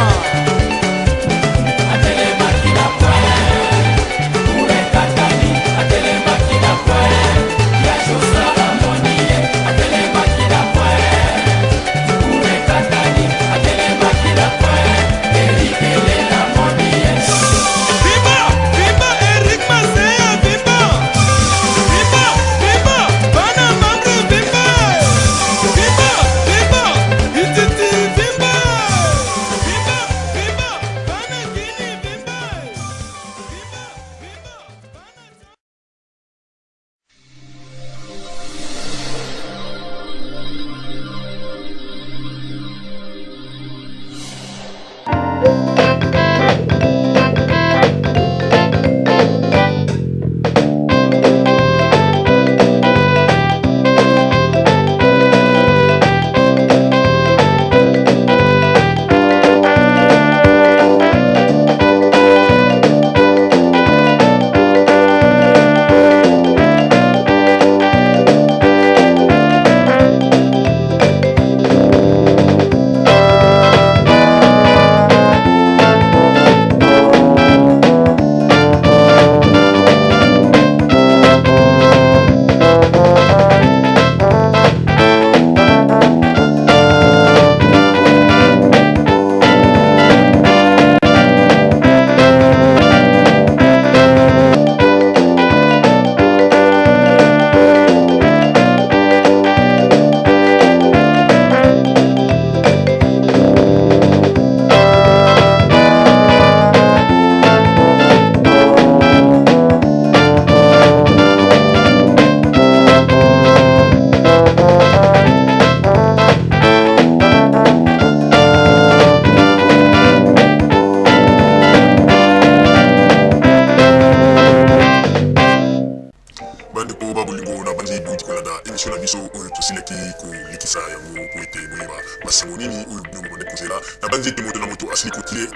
bandeko babolingo na banzi duti kolanda émission na biso oyo tosileki kolikisa yango po ete boyeba basango nini oyo bino bokonde kozela na banzi ete moto na moto asili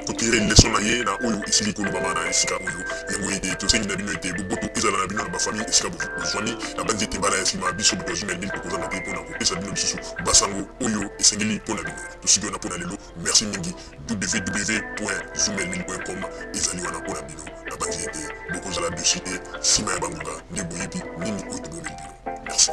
kotire leson na ye na oyo esili kolobama na esika oyo yango ete tosengi na bino ete boboto ezala na bino na bafamille esika bozwani na banzi ete mbala ya nsima biso bato ya Zumel Mil tokozanga te mpona kopesa bino lisusu basango oyo esengeli mpona bino tosiki wana mpona lelo merci mingi www.zumelmil.com ezali wana mpona bino na banzi ete bokozala dessus te nsima ya bangonga nde boyebi nini oyo tobomeli bino merci.